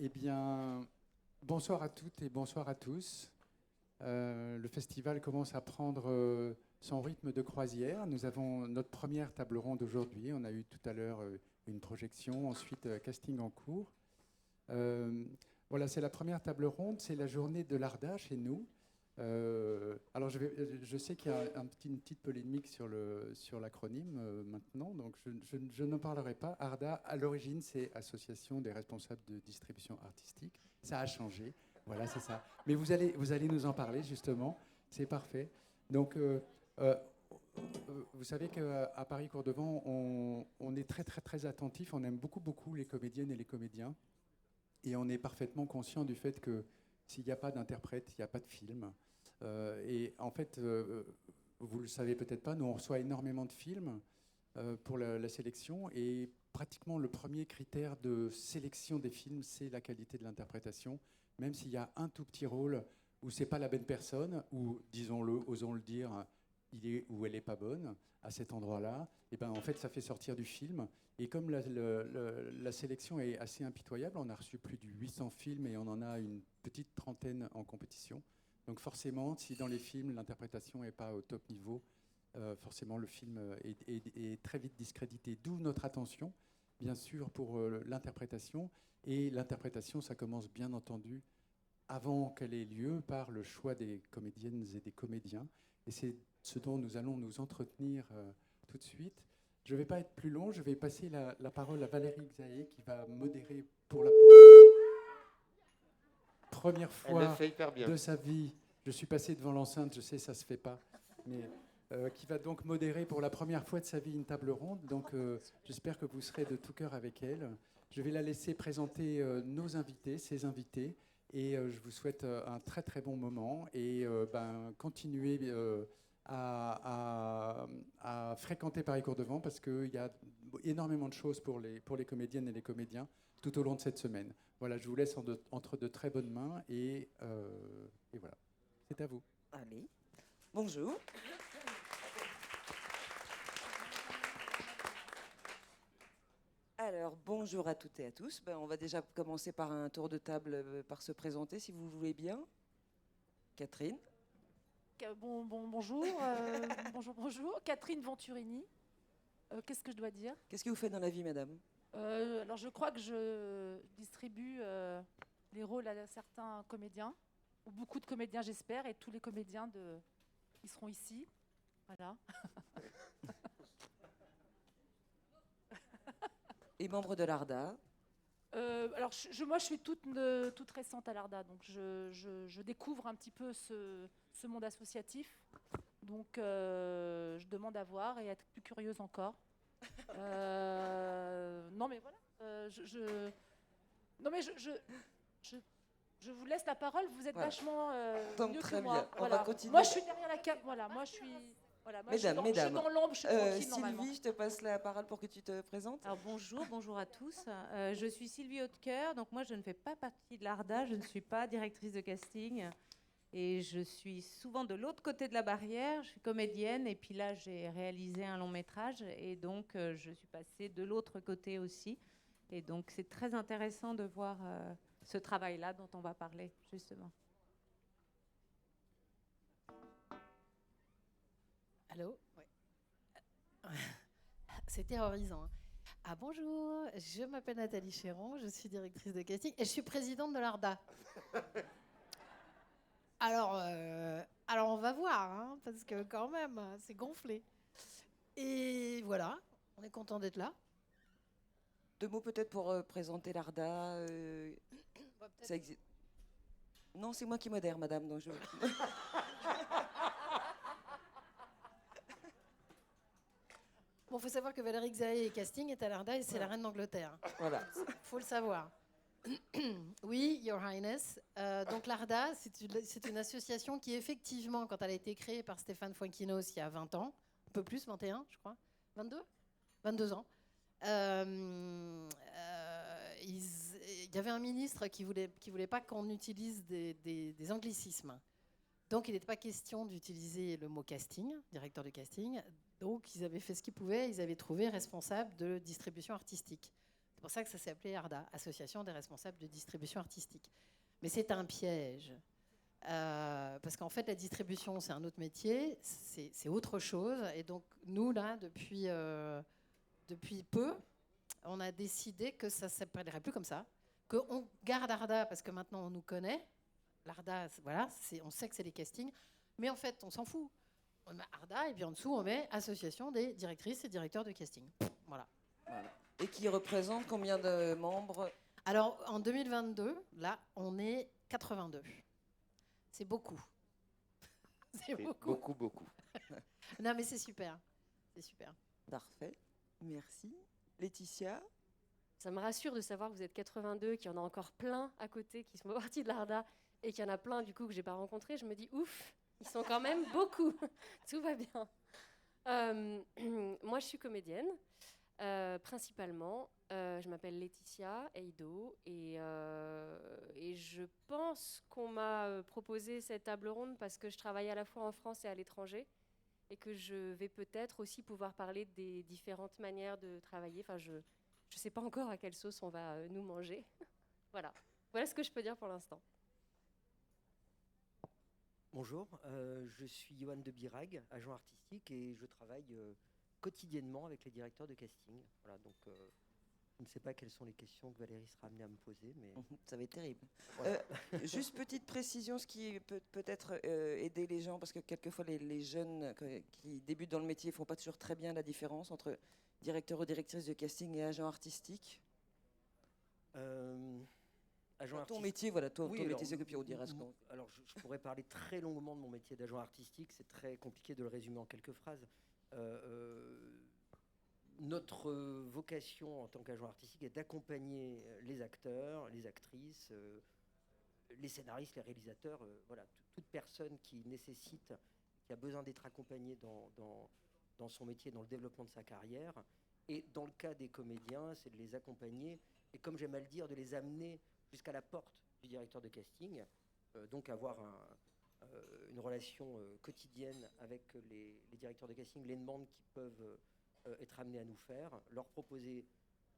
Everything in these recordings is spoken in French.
Eh bien, bonsoir à toutes et bonsoir à tous. Le festival commence à prendre son rythme de croisière. Nous avons notre première table ronde aujourd'hui. On a eu tout à l'heure une projection, ensuite casting en cours. Voilà, c'est la première table ronde, c'est la journée de l'ARDA chez nous. Alors je sais qu'il y a une petite polémique sur l'acronyme maintenant, donc je n'en parlerai pas. ARDA, à l'origine, c'est Association des responsables de distribution artistique. Ça a changé, voilà, c'est ça. Mais vous allez nous en parler, justement, c'est parfait. Donc, vous savez qu'à Paris Cours-Devant, on est très, très, très attentif, on aime beaucoup, beaucoup les comédiennes et les comédiens. Et on est parfaitement conscient du fait que s'il n'y a pas d'interprète, il n'y a pas de film. Et en fait, vous ne le savez peut-être pas, nous on reçoit énormément de films pour la sélection. Et pratiquement le premier critère de sélection des films, c'est la qualité de l'interprétation. Même s'il y a un tout petit rôle où ce n'est pas la bonne personne, ou disons-le, osons le dire, il est ou elle n'est pas bonne à cet endroit-là, et ben en fait ça fait sortir du film. Et comme la sélection est assez impitoyable, on a reçu plus de 800 films et on en a une petite trentaine en compétition. Donc forcément, si dans les films l'interprétation n'est pas au top niveau, forcément le film est très vite discrédité. D'où notre attention, bien sûr, pour l'interprétation. Et l'interprétation, ça commence bien entendu avant qu'elle ait lieu par le choix des comédiennes et des comédiens. Et c'est ce dont nous allons nous entretenir tout de suite. Je ne vais pas être plus long, je vais passer la parole à Valérie Xaé qui va modérer pour la première fois de sa vie. Je suis passé devant l'enceinte, je sais, ça ne se fait pas, mais qui va donc modérer pour la première fois de sa vie une table ronde. Donc j'espère que vous serez de tout cœur avec elle. Je vais la laisser présenter nos invités, ses invités, et je vous souhaite un très très bon moment et continuez à fréquenter Paris Cours-Devant parce qu'il y a énormément de choses pour les comédiennes et les comédiens tout au long de cette semaine. Voilà, je vous laisse entre de très bonnes mains et voilà, c'est à vous. Allez, bonjour. Alors, bonjour à toutes et à tous. On va déjà commencer par un tour de table, par se présenter, si vous voulez bien. Catherine. Bonjour, bonjour. Catherine Venturini. Qu'est-ce que je dois dire ? Qu'est-ce que vous faites dans la vie, madame ? Alors, je crois que je distribue les rôles à certains comédiens, ou beaucoup de comédiens, j'espère, et tous les comédiens ils seront ici. Voilà. Et membre de l'ARDA. Alors, moi, je suis toute récente à l'ARDA, donc je découvre un petit peu ce monde associatif. Donc, je demande à voir et à être plus curieuse encore. Non, mais voilà. Je vous laisse la parole. Vous êtes vachement donc, mieux très que moi. Bien. Voilà. On va continuer. Moi, je suis derrière la cam. Voilà. Moi, je suis. Voilà, moi, mesdames, je suis dans l'ombre, je suis tranquille normalement. Sylvie, je te passe la parole pour que tu te présentes. Alors bonjour à tous. Je suis Sylvie Hautecoeur, donc moi je ne fais pas partie de l'ARDA, je ne suis pas directrice de casting et je suis souvent de l'autre côté de la barrière, je suis comédienne et puis là j'ai réalisé un long métrage et donc je suis passée de l'autre côté aussi. Et donc c'est très intéressant de voir ce travail-là dont on va parler justement. Allô ? Ouais. C'est terrorisant. Ah bonjour, je m'appelle Nathalie Chéron, je suis directrice de casting et je suis présidente de l'ARDA. Alors on va voir, hein, parce que quand même, c'est gonflé. Et voilà, on est content d'être là. 2 mots peut-être pour présenter l'ARDA. Ça existe. Non, c'est moi qui modère, madame. Donc Bon, faut savoir que Valérie Xaé et casting est à l'ARDA et c'est la reine d'Angleterre. Voilà. Faut le savoir. Oui, Your Highness. Donc l'ARDA, c'est une association qui effectivement, quand elle a été créée par Stéphane Fuenquinos il y a 20 ans, un peu plus, 21 je crois, 22 ans, il y avait un ministre qui voulait pas qu'on utilise des anglicismes. Donc il n'était pas question d'utiliser le mot casting, directeur de casting. Donc ils avaient fait ce qu'ils pouvaient, ils avaient trouvé responsable de distribution artistique. pour ça que ça s'est appelé ARDA, Association des responsables de distribution artistique. Mais c'est un piège. Parce qu'en fait, la distribution, c'est un autre métier, c'est autre chose. Et donc, nous, là, depuis peu, on a décidé que ça ne s'appellerait plus comme ça, qu'on garde ARDA parce que maintenant, on nous connaît. L'ARDA, voilà, on sait que c'est des castings. Mais en fait, on s'en fout. On met ARDA et puis en dessous, on met Association des directrices et directeurs de casting. Voilà. Et qui représente combien de membres? Alors, en 2022, là, on est 82. C'est beaucoup. C'est beaucoup. Beaucoup. Non, mais c'est super. C'est super. Parfait. Merci. Laetitia? Ça me rassure de savoir que vous êtes 82, qu'il y en a encore plein à côté qui sont partis de l'ARDA et qu'il y en a plein du coup que j'ai pas rencontrés. Je me dis ouf, ils sont quand même beaucoup. Tout va bien. Moi, je suis comédienne, principalement. Je m'appelle Laetitia Eido et je pense qu'on m'a proposé cette table ronde parce que je travaille à la fois en France et à l'étranger et que je vais peut-être aussi pouvoir parler des différentes manières de travailler. Enfin, je ne sais pas encore à quelle sauce on va nous manger. Voilà ce que je peux dire pour l'instant. Bonjour, je suis Johan de Birag, agent artistique, et je travaille quotidiennement avec les directeurs de casting. Voilà, donc je ne sais pas quelles sont les questions que Valérie sera amenée à me poser, mais Ça va être terrible. voilà. Juste petite précision, ce qui peut peut-être aider les gens, parce que quelquefois les jeunes qui débutent dans le métier ne font pas toujours très bien la différence entre directeur ou directrice de casting et agent artistique. Agent Ton artistique. métier, voilà, ton Oui, métier, alors, c'est que puis on dira ce qu'on... Alors, je pourrais parler très longuement de mon métier d'agent artistique. C'est très compliqué de le résumer en quelques phrases. Notre vocation en tant qu'agent artistique est d'accompagner les acteurs, les actrices, les scénaristes, les réalisateurs, voilà, toute personne qui nécessite, qui a besoin d'être accompagnée dans son métier, dans le développement de sa carrière. Et dans le cas des comédiens, c'est de les accompagner et, comme j'aime à le dire, de les amener jusqu'à la porte du directeur de casting, donc avoir une relation quotidienne avec les directeurs de casting, les demandes qu'ils peuvent être amenés à nous faire, leur proposer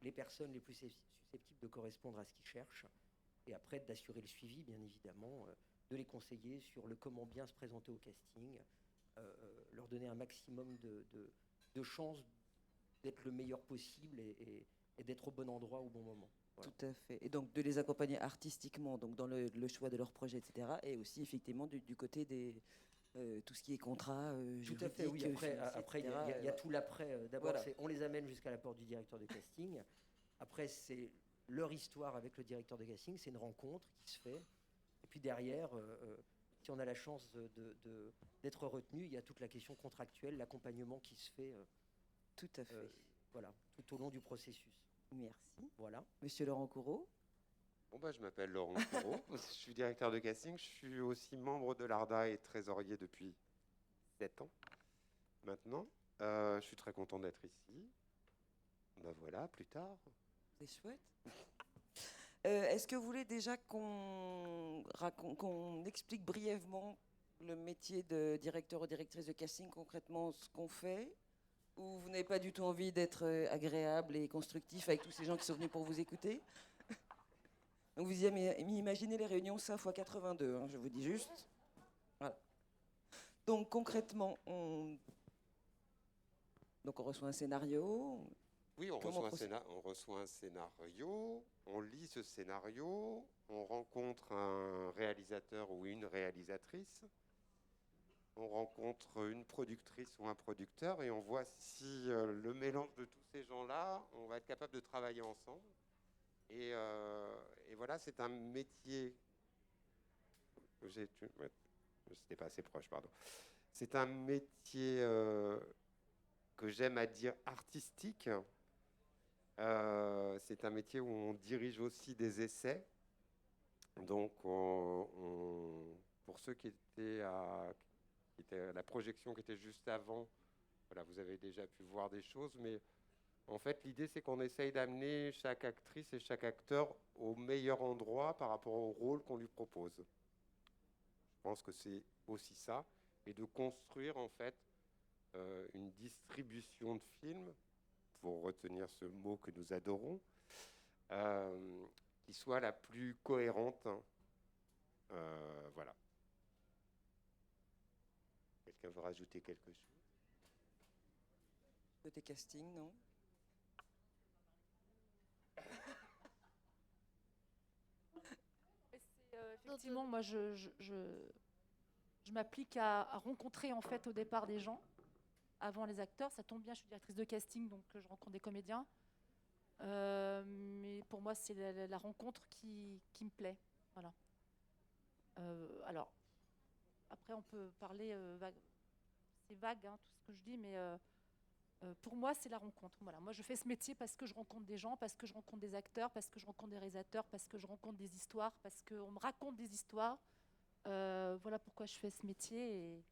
les personnes les plus susceptibles de correspondre à ce qu'ils cherchent, et après d'assurer le suivi, bien évidemment, de les conseiller sur le comment bien se présenter au casting, leur donner un maximum de chances d'être le meilleur possible et d'être au bon endroit au bon moment. Voilà. Tout à fait. Et donc de les accompagner artistiquement, donc dans le choix de leur projet, etc. Et aussi effectivement du côté des tout ce qui est contrat juridique. Tout à fait, oui. Après, il y a tout l'après. D'abord, Voilà. on les amène jusqu'à la porte du directeur de casting. Après, c'est leur histoire avec le directeur de casting. C'est une rencontre qui se fait. Et puis derrière, si on a la chance d'être retenu, il y a toute la question contractuelle, l'accompagnement qui se fait. Tout à fait. Voilà, tout au long du processus. Merci. Voilà. Monsieur Laurent Courreau. Bon, je m'appelle Laurent Courreau, je suis directeur de casting, je suis aussi membre de l'ARDA et trésorier depuis 7 ans maintenant. Je suis très content d'être ici. Ben voilà, plus tard. C'est chouette. Est-ce que vous voulez déjà qu'on explique brièvement le métier de directeur ou directrice de casting, concrètement ce qu'on fait? Ou vous n'avez pas du tout envie d'être agréable et constructif avec tous ces gens qui sont venus pour vous écouter? Donc vous imaginez les réunions 5 x 82, hein, je vous dis juste. Voilà. Donc concrètement, on reçoit un scénario. Oui, on Comment reçoit un scénario, on lit ce scénario, on rencontre un réalisateur ou une réalisatrice, on rencontre une productrice ou un producteur et on voit si le mélange de tous ces gens-là, on va être capable de travailler ensemble. Et voilà, c'est un métier. C'était pas assez proche, pardon. C'est un métier que j'aime à dire artistique. C'est un métier où on dirige aussi des essais. Donc, pour ceux qui étaient à la projection qui était juste avant, voilà, vous avez déjà pu voir des choses, mais en fait, l'idée, c'est qu'on essaye d'amener chaque actrice et chaque acteur au meilleur endroit par rapport au rôle qu'on lui propose. Je pense que c'est aussi ça, et de construire, en fait, une distribution de films, pour retenir ce mot que nous adorons, qui soit la plus cohérente. Voilà. Quelqu'un veut rajouter quelque chose? Côté casting, non? Effectivement, moi, je m'applique à rencontrer en fait au départ des gens avant les acteurs. Ça tombe bien, je suis directrice de casting, donc je rencontre des comédiens. Mais pour moi, c'est la rencontre qui me plaît. Voilà. Alors, après, on peut parler vague. C'est vague, hein, tout ce que je dis, mais pour moi, c'est la rencontre. Voilà. Moi, je fais ce métier parce que je rencontre des gens, parce que je rencontre des acteurs, parce que je rencontre des réalisateurs, parce que je rencontre des histoires, parce qu'on me raconte des histoires. Voilà pourquoi je fais ce métier. Et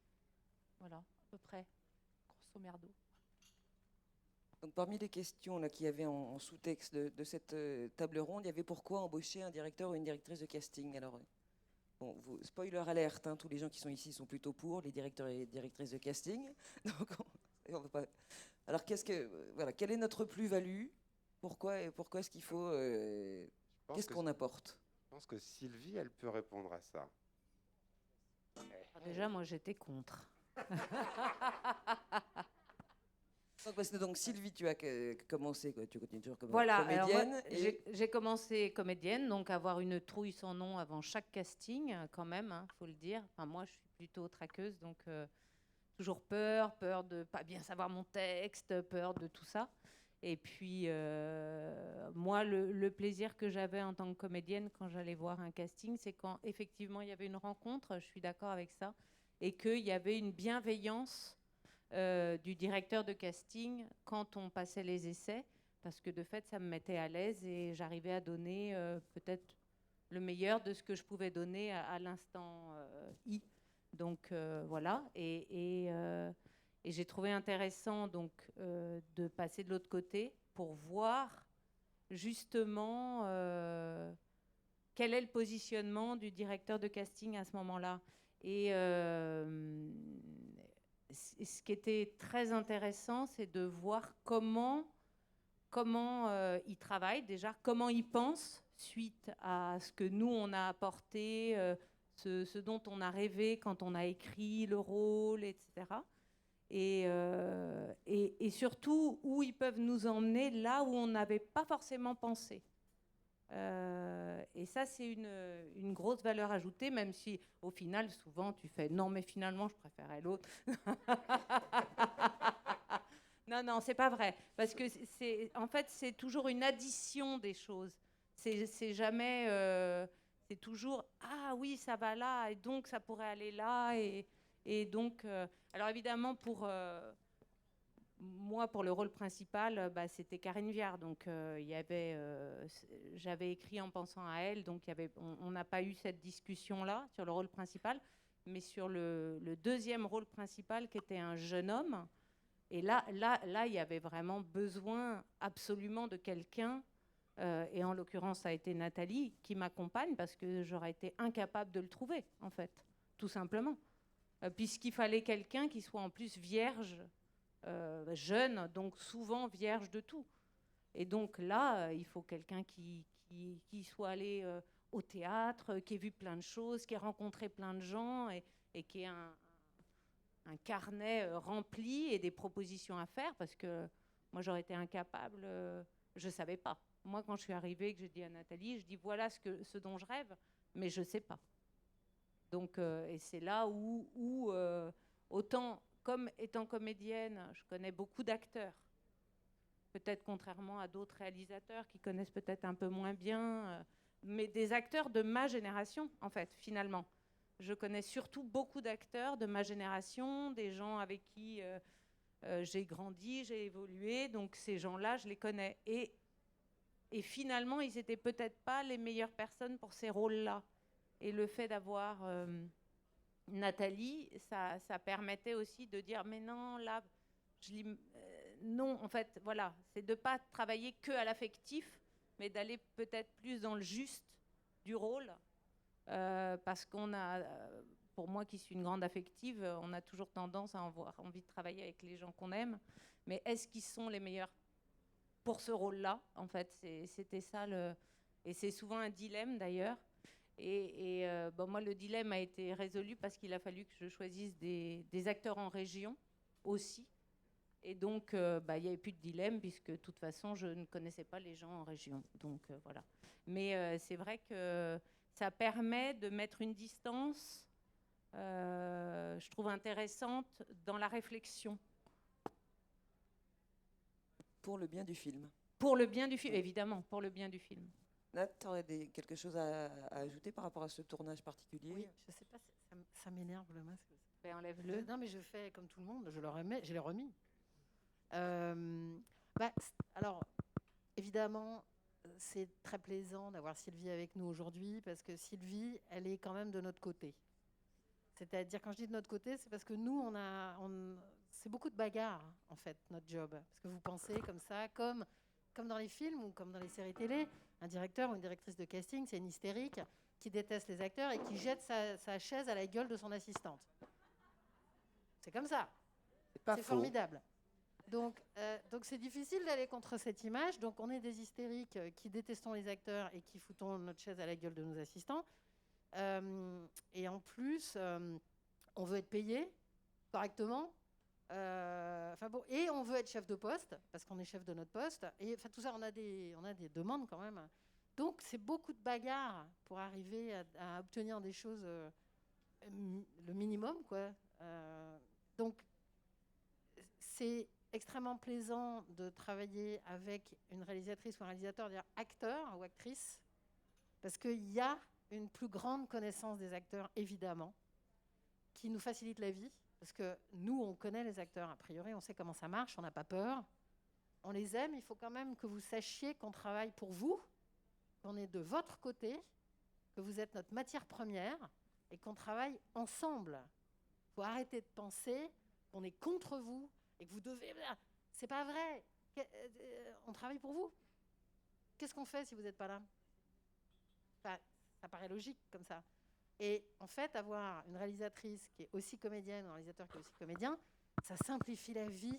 voilà, à peu près, grosso merdo. Donc, parmi les questions là, qu'il y avait en sous-texte de cette table ronde, il y avait pourquoi embaucher un directeur ou une directrice de casting. Alors, bon, spoiler alerte, hein, tous les gens qui sont ici sont plutôt pour les directeurs et directrices de casting. Donc, on va pas... Alors, voilà, quelle est notre plus-value? Pourquoi est-ce qu'il faut... qu'est-ce qu'on apporte? Je pense que Sylvie, elle peut répondre à ça. Déjà, moi, j'étais contre. Donc, Sylvie, tu as commencé, quoi. Tu continues toujours comme Voilà, comédienne. alors moi, j'ai commencé comédienne, donc avoir une trouille sans nom avant chaque casting, quand même, hein, faut le dire. Enfin, moi, je suis plutôt traqueuse, donc toujours peur de pas bien savoir mon texte, peur de tout ça. Et puis, moi, le plaisir que j'avais en tant que comédienne quand j'allais voir un casting, c'est quand effectivement il y avait une rencontre, je suis d'accord avec ça, et qu'il y avait une bienveillance du directeur de casting quand on passait les essais, parce que de fait, ça me mettait à l'aise et j'arrivais à donner peut-être le meilleur de ce que je pouvais donner à l'instant I. Donc voilà, et j'ai trouvé intéressant donc de passer de l'autre côté pour voir justement quel est le positionnement du directeur de casting à ce moment-là. Et ce qui était très intéressant, c'est de voir comment il travaille déjà, comment il pense suite à ce que nous, on a apporté, ce dont on a rêvé quand on a écrit le rôle, etc. Et surtout où ils peuvent nous emmener là où on n'avait pas forcément pensé. Et ça, c'est une grosse valeur ajoutée, même si au final, souvent, tu fais non, mais finalement, je préférais l'autre. Non, c'est pas vrai. Parce que en fait, c'est toujours une addition des choses. C'est jamais. C'est toujours ah oui, ça va là, et donc ça pourrait aller là. Et donc. Alors évidemment, pour. Moi, pour le rôle principal, c'était Karine Viard. Donc, j'avais écrit en pensant à elle. Donc, on n'a pas eu cette discussion-là sur le rôle principal. Mais sur le deuxième rôle principal, qui était un jeune homme, et là, il y avait vraiment besoin absolument de quelqu'un. Et en l'occurrence, ça a été Nathalie qui m'accompagne parce que j'aurais été incapable de le trouver, en fait, tout simplement. Puisqu'il fallait quelqu'un qui soit en plus vierge. Jeune, donc souvent vierge de tout. Et donc là, il faut quelqu'un qui soit allé au théâtre, qui ait vu plein de choses, qui ait rencontré plein de gens et qui ait un carnet rempli et des propositions à faire, parce que moi, j'aurais été incapable, je ne savais pas. Moi, quand je suis arrivée et que j'ai dit à Nathalie, je dis voilà ce dont je rêve, mais je ne sais pas. Donc, et c'est là où autant... Comme étant comédienne, je connais beaucoup d'acteurs. Peut-être contrairement à d'autres réalisateurs qui connaissent peut-être un peu moins bien, mais des acteurs de ma génération, en fait, finalement. Je connais surtout beaucoup d'acteurs de ma génération, des gens avec qui j'ai grandi, j'ai évolué, donc ces gens-là, je les connais. Et finalement, ils n'étaient peut-être pas les meilleures personnes pour ces rôles-là. Et le fait d'avoir... Nathalie, ça permettait aussi de dire mais non, là, non, en fait, voilà, c'est de ne pas travailler que à l'affectif, mais d'aller peut-être plus dans le juste du rôle, parce qu'on a, pour moi qui suis une grande affective, on a toujours tendance à avoir envie de travailler avec les gens qu'on aime, mais est-ce qu'ils sont les meilleures pour ce rôle-là, en fait. C'était ça et c'est souvent un dilemme d'ailleurs. Bon, moi, le dilemme a été résolu parce qu'il a fallu que je choisisse des acteurs en région aussi. Et donc, il n'y avait plus de dilemme puisque de toute façon, je ne connaissais pas les gens en région. Donc, voilà. Mais c'est vrai que ça permet de mettre une distance, je trouve intéressante, dans la réflexion. Pour le bien du film. Pour le bien du film, évidemment, pour le bien du film. Nat, tu aurais quelque chose à ajouter par rapport à ce tournage particulier? Oui, je sais pas, ça m'énerve le masque. Ben, enlève-le. Non, mais je fais comme tout le monde, je l'ai remis. Alors, évidemment, c'est très plaisant d'avoir Sylvie avec nous aujourd'hui parce que Sylvie, elle est quand même de notre côté. C'est-à-dire, quand je dis de notre côté, c'est parce que nous, c'est beaucoup de bagarres, en fait, notre job. Parce que vous pensez comme ça, comme dans les films ou comme dans les séries télé, un directeur ou une directrice de casting, c'est une hystérique qui déteste les acteurs et qui jette sa chaise à la gueule de son assistante. C'est comme ça. C'est formidable. Donc c'est difficile d'aller contre cette image. Donc on est des hystériques qui détestons les acteurs et qui foutons notre chaise à la gueule de nos assistants. Et en plus, on veut être payé correctement. Et on veut être chef de poste parce qu'on est chef de notre poste. Et tout ça, on a des demandes quand même. Donc c'est beaucoup de bagarres pour arriver à obtenir des choses, le minimum, quoi. Donc c'est extrêmement plaisant de travailler avec une réalisatrice ou un réalisateur, c'est-à-dire acteur ou actrice, parce qu'il y a une plus grande connaissance des acteurs, évidemment, qui nous facilite la vie, parce que nous, on connaît les acteurs, a priori, on sait comment ça marche, on n'a pas peur, on les aime, il faut quand même que vous sachiez qu'on travaille pour vous, qu'on est de votre côté, que vous êtes notre matière première, et qu'on travaille ensemble. Il faut arrêter de penser qu'on est contre vous, et que vous devez... C'est pas vrai. On travaille pour vous. Qu'est-ce qu'on fait si vous n'êtes pas là? Ça paraît logique comme ça. Et en fait, avoir une réalisatrice qui est aussi comédienne, ou un réalisateur qui est aussi comédien, ça simplifie la vie.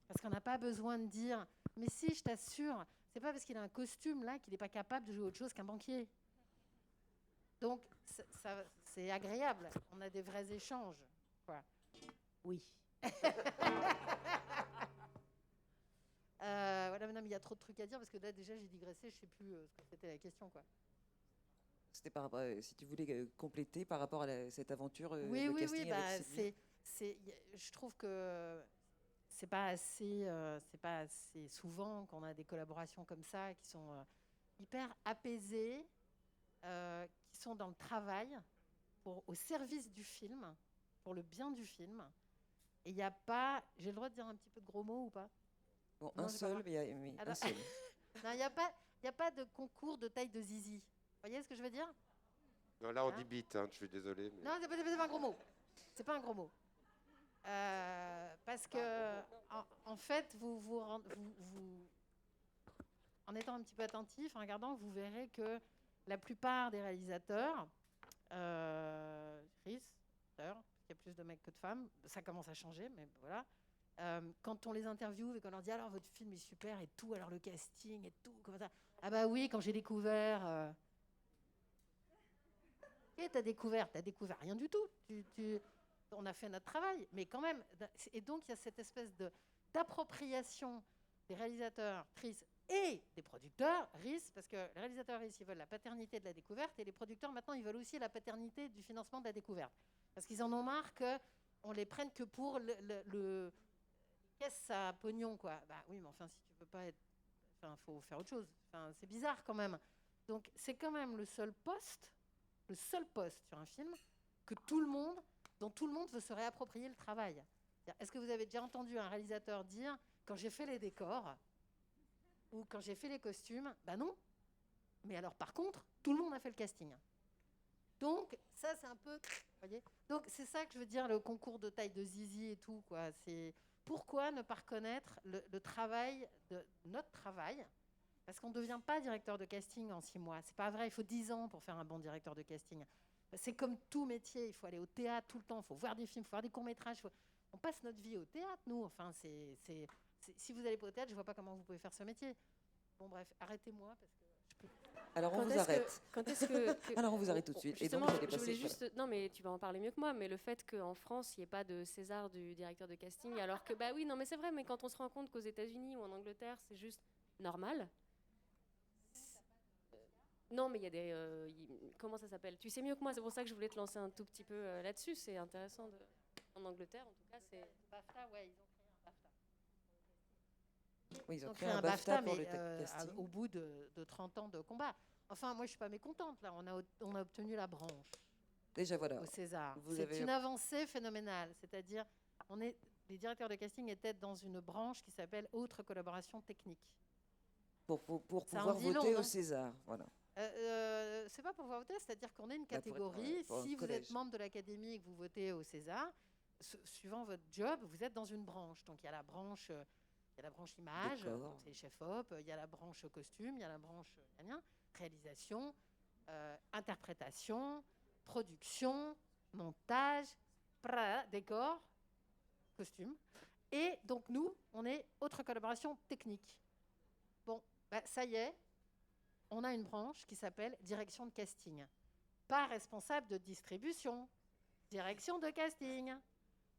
Parce qu'on n'a pas besoin de dire « Mais si, je t'assure, c'est pas parce qu'il a un costume là qu'il n'est pas capable de jouer autre chose qu'un banquier. » Donc, c'est agréable. On a des vrais échanges. Quoi. Oui. Voilà, mais il y a trop de trucs à dire parce que là déjà j'ai digressé, je sais plus ce que c'était la question, quoi. C'était par rapport, si tu voulais compléter par rapport à cette aventure. Oui, le casting avec Sylvie. Je trouve que c'est pas assez souvent qu'on a des collaborations comme ça qui sont hyper apaisées, qui sont dans le travail, au service du film, pour le bien du film. Et il n'y a pas... J'ai le droit de dire un petit peu de gros mots ou pas? Bon, un seul, mais un seul. Non, il n'y a pas de concours de taille de zizi. Vous voyez ce que je veux dire? Non, là, on dit bite, je suis désolé. Mais... Non, c'est pas un gros mot. C'est pas un gros mot. Parce que, en fait, vous, en étant un petit peu attentif, en regardant, vous verrez que la plupart des réalisateurs, Chris, d'ailleurs, il y a plus de mecs que de femmes, ça commence à changer, mais voilà. Quand on les interviewe et qu'on leur dit alors votre film est super et tout, alors le casting et tout, comme ça. Ah bah oui, quand j'ai découvert. Et t'as découvert rien du tout. On a fait notre travail, mais quand même. Et donc il y a cette espèce d'appropriation des réalisateurs, actrices et des producteurs, RIS, parce que les réalisateurs RIS, ils veulent la paternité de la découverte, et les producteurs maintenant ils veulent aussi la paternité du financement de la découverte, parce qu'ils en ont marre qu'on les prenne que pour le caisse à pognon, quoi. Bah oui, mais enfin si tu veux pas être, enfin faut faire autre chose. Enfin c'est bizarre quand même. Donc c'est quand même le seul poste sur un film dont tout le monde veut se réapproprier le travail. Est-ce que vous avez déjà entendu un réalisateur dire quand j'ai fait les décors ou quand j'ai fait les costumes, bah non. Mais alors par contre, tout le monde a fait le casting. Donc ça c'est un peu, voyez. Donc c'est ça que je veux dire, le concours de taille de zizi et tout, quoi. C'est pourquoi ne pas reconnaître le travail notre travail. Parce qu'on ne devient pas directeur de casting en 6 mois. C'est pas vrai, il faut 10 ans pour faire un bon directeur de casting. C'est comme tout métier, il faut aller au théâtre tout le temps, il faut voir des films, il faut voir des courts-métrages. On passe notre vie au théâtre, nous. Enfin, c'est Si vous allez pas au théâtre, je vois pas comment vous pouvez faire ce métier. Bon, bref, arrêtez-moi parce que je peux. Alors on Quand vous est-ce arrête. Quand est-ce que Alors on vous arrête tout de suite. Et donc Justement, vous allez je voulais passer. juste. Non, mais tu vas en parler mieux que moi. Mais le fait qu'en France, il n'y ait pas de César du directeur de casting, alors que bah oui, non, mais c'est vrai. Mais quand on se rend compte qu'aux États-Unis ou en Angleterre, c'est juste normal. Non, mais il y a des. Comment ça s'appelle? Tu sais mieux que moi. C'est pour ça que je voulais te lancer un tout petit peu là-dessus. C'est intéressant. En Angleterre, en tout cas, c'est. BAFTA, ouais, ils ont créé un BAFTA. Oui, ils Ils ont ont créé créé un un BAFTA BAFTA, pour mais le casting. au bout de 30 ans de combat. Enfin, moi, je suis pas mécontente. Là, on a obtenu la branche Déjà voilà. au César. Vous C'est avez- une avancée phénoménale. C'est-à-dire, les directeurs de casting étaient dans une branche qui s'appelle Autre collaboration technique. Pour Ça en pouvoir dit long, voter au non César. Voilà. C'est pas pour pouvoir voter, c'est-à-dire qu'on est une Bah, pour être, catégorie. pour un Si vous collège. êtes membre de l'académie et que vous votez au César, suivant votre job, vous êtes dans une branche. Donc il y a la branche, image, Décor. donc c'est les chefs-op. Il y a la branche costume, il y a la branche réalisation, interprétation, production, montage, décor, costume. Et donc nous, on est autre collaboration technique. Bon, ça y est, on a une branche qui s'appelle direction de casting. Pas responsable de distribution, direction de casting.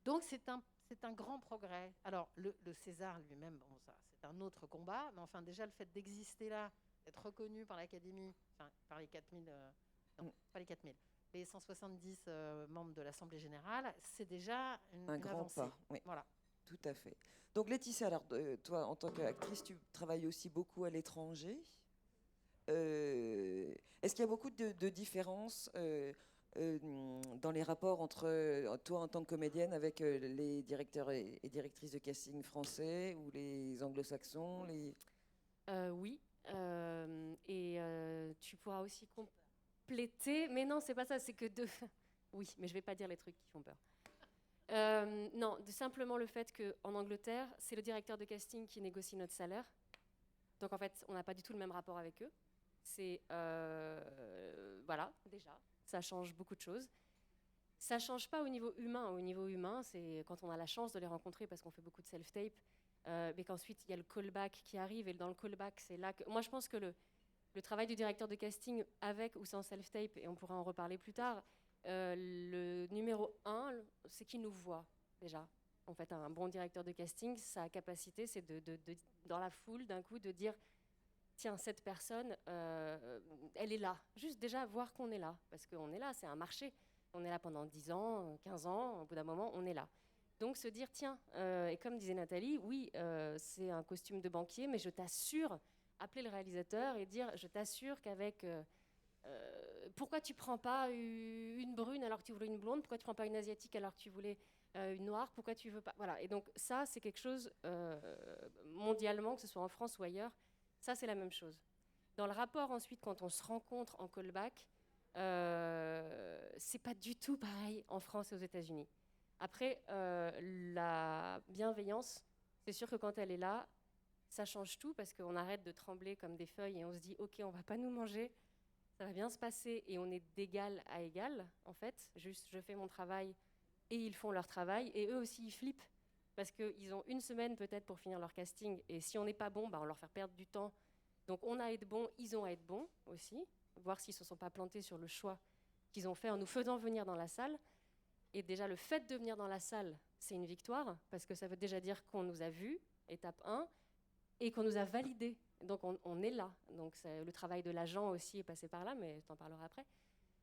Donc c'est un grand progrès. Alors le César lui-même, bon, ça, c'est un autre combat, mais enfin déjà le fait d'exister là, d'être reconnu par l'Académie, enfin par les 4000, non, pas les 4000, les 170 membres de l'Assemblée Générale, c'est déjà une Un grand avancée. pas. Oui. Voilà. Tout à fait. Donc Laetitia, alors toi, en tant qu'actrice, tu travailles aussi beaucoup à l'étranger. Est-ce qu'il y a beaucoup de différences dans les rapports entre toi en tant que comédienne avec les directeurs et directrices de casting français ou les anglo-saxons Oui. Tu pourras aussi compléter. Mais non, c'est pas ça. C'est que deux. Oui, mais je vais pas dire les trucs qui font peur. Non, simplement le fait qu'en Angleterre, c'est le directeur de casting qui négocie notre salaire. Donc en fait, on n'a pas du tout le même rapport avec eux. C'est voilà, déjà, ça change beaucoup de choses. Ça change pas au niveau humain. Au niveau humain, c'est quand on a la chance de les rencontrer parce qu'on fait beaucoup de self-tape, mais qu'ensuite il y a le callback qui arrive et dans le callback, c'est là que moi je pense que le travail du directeur de casting avec ou sans self-tape, et on pourra en reparler plus tard. Le numéro 1, c'est qu'il nous voit déjà. En fait, un bon directeur de casting, sa capacité, c'est dans la foule, d'un coup, de dire tiens, cette personne, elle est là. Juste déjà voir qu'on est là. Parce qu'on est là, c'est un marché. On est là pendant 10 ans, 15 ans, au bout d'un moment, on est là. Donc se dire tiens, et comme disait Nathalie, oui, c'est un costume de banquier, mais je t'assure, appeler le réalisateur et dire je t'assure qu'avec... pourquoi tu prends pas une brune alors que tu voulais une blonde? Pourquoi tu prends pas une asiatique alors que tu voulais une noire? Pourquoi tu veux pas? Voilà. Et donc ça, c'est quelque chose mondialement, que ce soit en France ou ailleurs, ça c'est la même chose. Dans le rapport ensuite, quand on se rencontre en callback, c'est pas du tout pareil en France et aux États-Unis. Après, la bienveillance, c'est sûr que quand elle est là, ça change tout parce qu'on arrête de trembler comme des feuilles et on se dit ok, on va pas nous manger. Ça va bien se passer et on est d'égal à égal, en fait. Juste, je fais mon travail et ils font leur travail. Et eux aussi, ils flippent parce qu'ils ont une semaine peut-être pour finir leur casting. Et si on n'est pas bon, on leur fait perdre du temps. Donc on a à être bon, ils ont à être bons aussi. Voir s'ils ne se sont pas plantés sur le choix qu'ils ont fait en nous faisant venir dans la salle. Et déjà, le fait de venir dans la salle, c'est une victoire parce que ça veut déjà dire qu'on nous a vus, étape 1, et qu'on nous a validés. Donc on est là. Donc le travail de l'agent aussi est passé par là, mais je t'en parlerai après.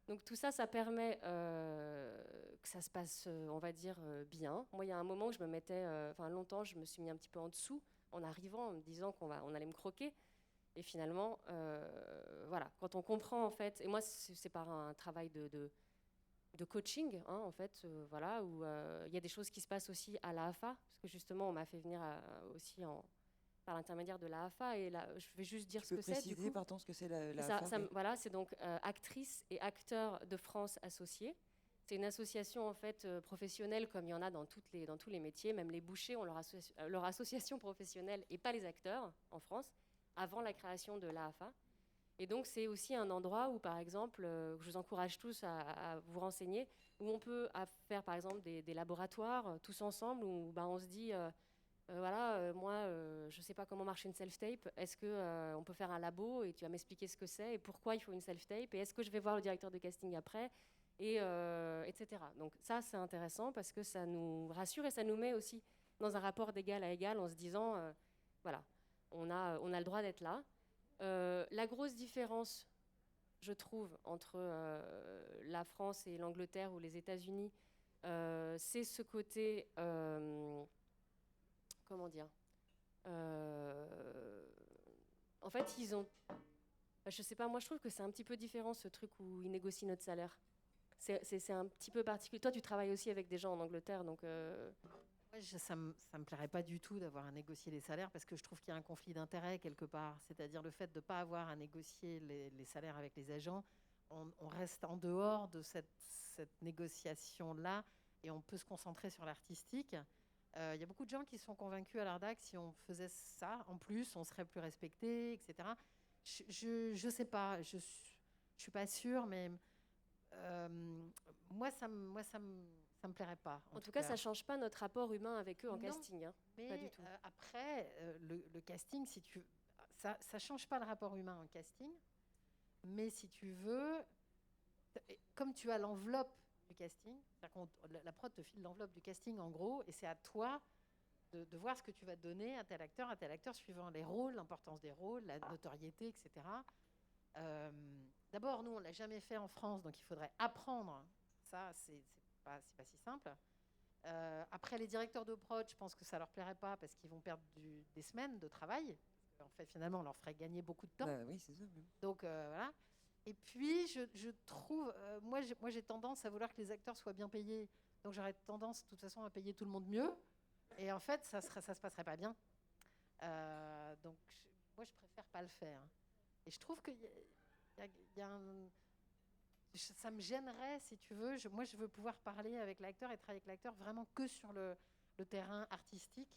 Donc tout ça, ça permet que ça se passe, on va dire, bien. Moi, il y a un moment où je me mettais, longtemps, je me suis mis un petit peu en dessous en arrivant, en me disant qu'on allait me croquer. Et finalement, voilà, quand on comprend en fait, et moi c'est par un travail de coaching, hein, en fait, voilà, où il y a des choses qui se passent aussi à l'AFA, parce que justement, on m'a fait venir aussi par l'intermédiaire de l'AFA, et là, je vais juste dire ce que c'est. Tu peux préciser, pardon, ce que c'est l'AFA? Voilà, c'est donc Actrices et Acteurs de France Associés. C'est une association en fait professionnelle, comme il y en a dans tous les métiers, même les bouchers ont leur association professionnelle et pas les acteurs en France, avant la création de l'AFA. Et donc c'est aussi un endroit où, par exemple, je vous encourage tous à vous renseigner, où on peut faire par exemple des laboratoires tous ensemble, où on se dit... voilà, moi, je ne sais pas comment marche une self-tape. Est-ce qu'on peut faire un labo et tu vas m'expliquer ce que c'est et pourquoi il faut une self-tape et est-ce que je vais voir le directeur de casting après et, etc. Donc ça, c'est intéressant parce que ça nous rassure et ça nous met aussi dans un rapport d'égal à égal en se disant, voilà, on a le droit d'être là. La grosse différence, je trouve, entre la France et l'Angleterre ou les États-Unis, c'est ce côté... comment dire, en fait, ils ont, je sais pas, moi je trouve que c'est un petit peu différent ce truc où ils négocient notre salaire. C'est un petit peu particulier. Toi, tu travailles aussi avec des gens en Angleterre, donc. Ouais, ça me plairait pas du tout d'avoir à négocier les salaires parce que je trouve qu'il y a un conflit d'intérêts quelque part. C'est-à-dire le fait de ne pas avoir à négocier les salaires avec les agents, on reste en dehors de cette négociation-là et on peut se concentrer sur l'artistique. Il y a beaucoup de gens qui sont convaincus à l'ARDA que si on faisait ça, en plus, on serait plus respecté, etc. Je sais pas, je suis pas sûre, mais moi, ça me plairait pas. En tout cas, ça change pas notre rapport humain avec eux en casting. Hein. Mais pas du tout. Après, le casting, ça change pas le rapport humain en casting. Mais si tu veux, comme tu as l'enveloppe du casting, la prod te file l'enveloppe du casting en gros, et c'est à toi de voir ce que tu vas donner à tel acteur, suivant les rôles, l'importance des rôles, la notoriété, etc. D'abord, nous, on l'a jamais fait en France, donc il faudrait apprendre. Ça, c'est pas si simple. Après, les directeurs de prod, je pense que ça leur plairait pas parce qu'ils vont perdre des semaines de travail. En fait, finalement, on leur ferait gagner beaucoup de temps. Bah oui, c'est ça. Donc, voilà. Et puis, je trouve, moi, j'ai tendance à vouloir que les acteurs soient bien payés. Donc, j'aurais tendance, de toute façon, à payer tout le monde mieux. Et en fait, ça se passerait pas bien. Donc, moi, je préfère pas le faire. Et je trouve qu'il y a un... Ça me gênerait, si tu veux. Moi, je veux pouvoir parler avec l'acteur et travailler avec l'acteur vraiment que sur le terrain artistique.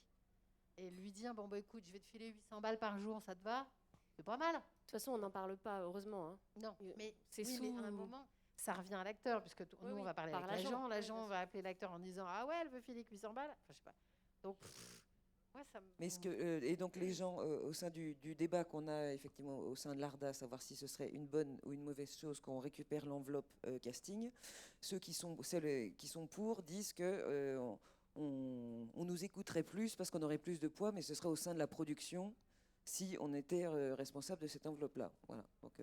Et lui dire, bon, bah, écoute, je vais te filer 800 balles par jour, ça te va ? C'est pas mal. De toute façon, on n'en parle pas, heureusement. Hein. Non, mais c'est oui, mais à un moment, ça revient à l'acteur, puisque nous, on va parler avec l'agent. L'agent va appeler l'acteur en disant, ah ouais, elle veut filer 800 balles. Enfin, je sais pas. Donc, ouais, ça me... Mais et donc les gens au sein du débat qu'on a effectivement au sein de l'ARDA, savoir si ce serait une bonne ou une mauvaise chose qu'on récupère l'enveloppe casting, ceux qui sont pour disent que on nous écouterait plus parce qu'on aurait plus de poids, mais ce serait au sein de la production si on était responsable de cette enveloppe-là. Voilà. Donc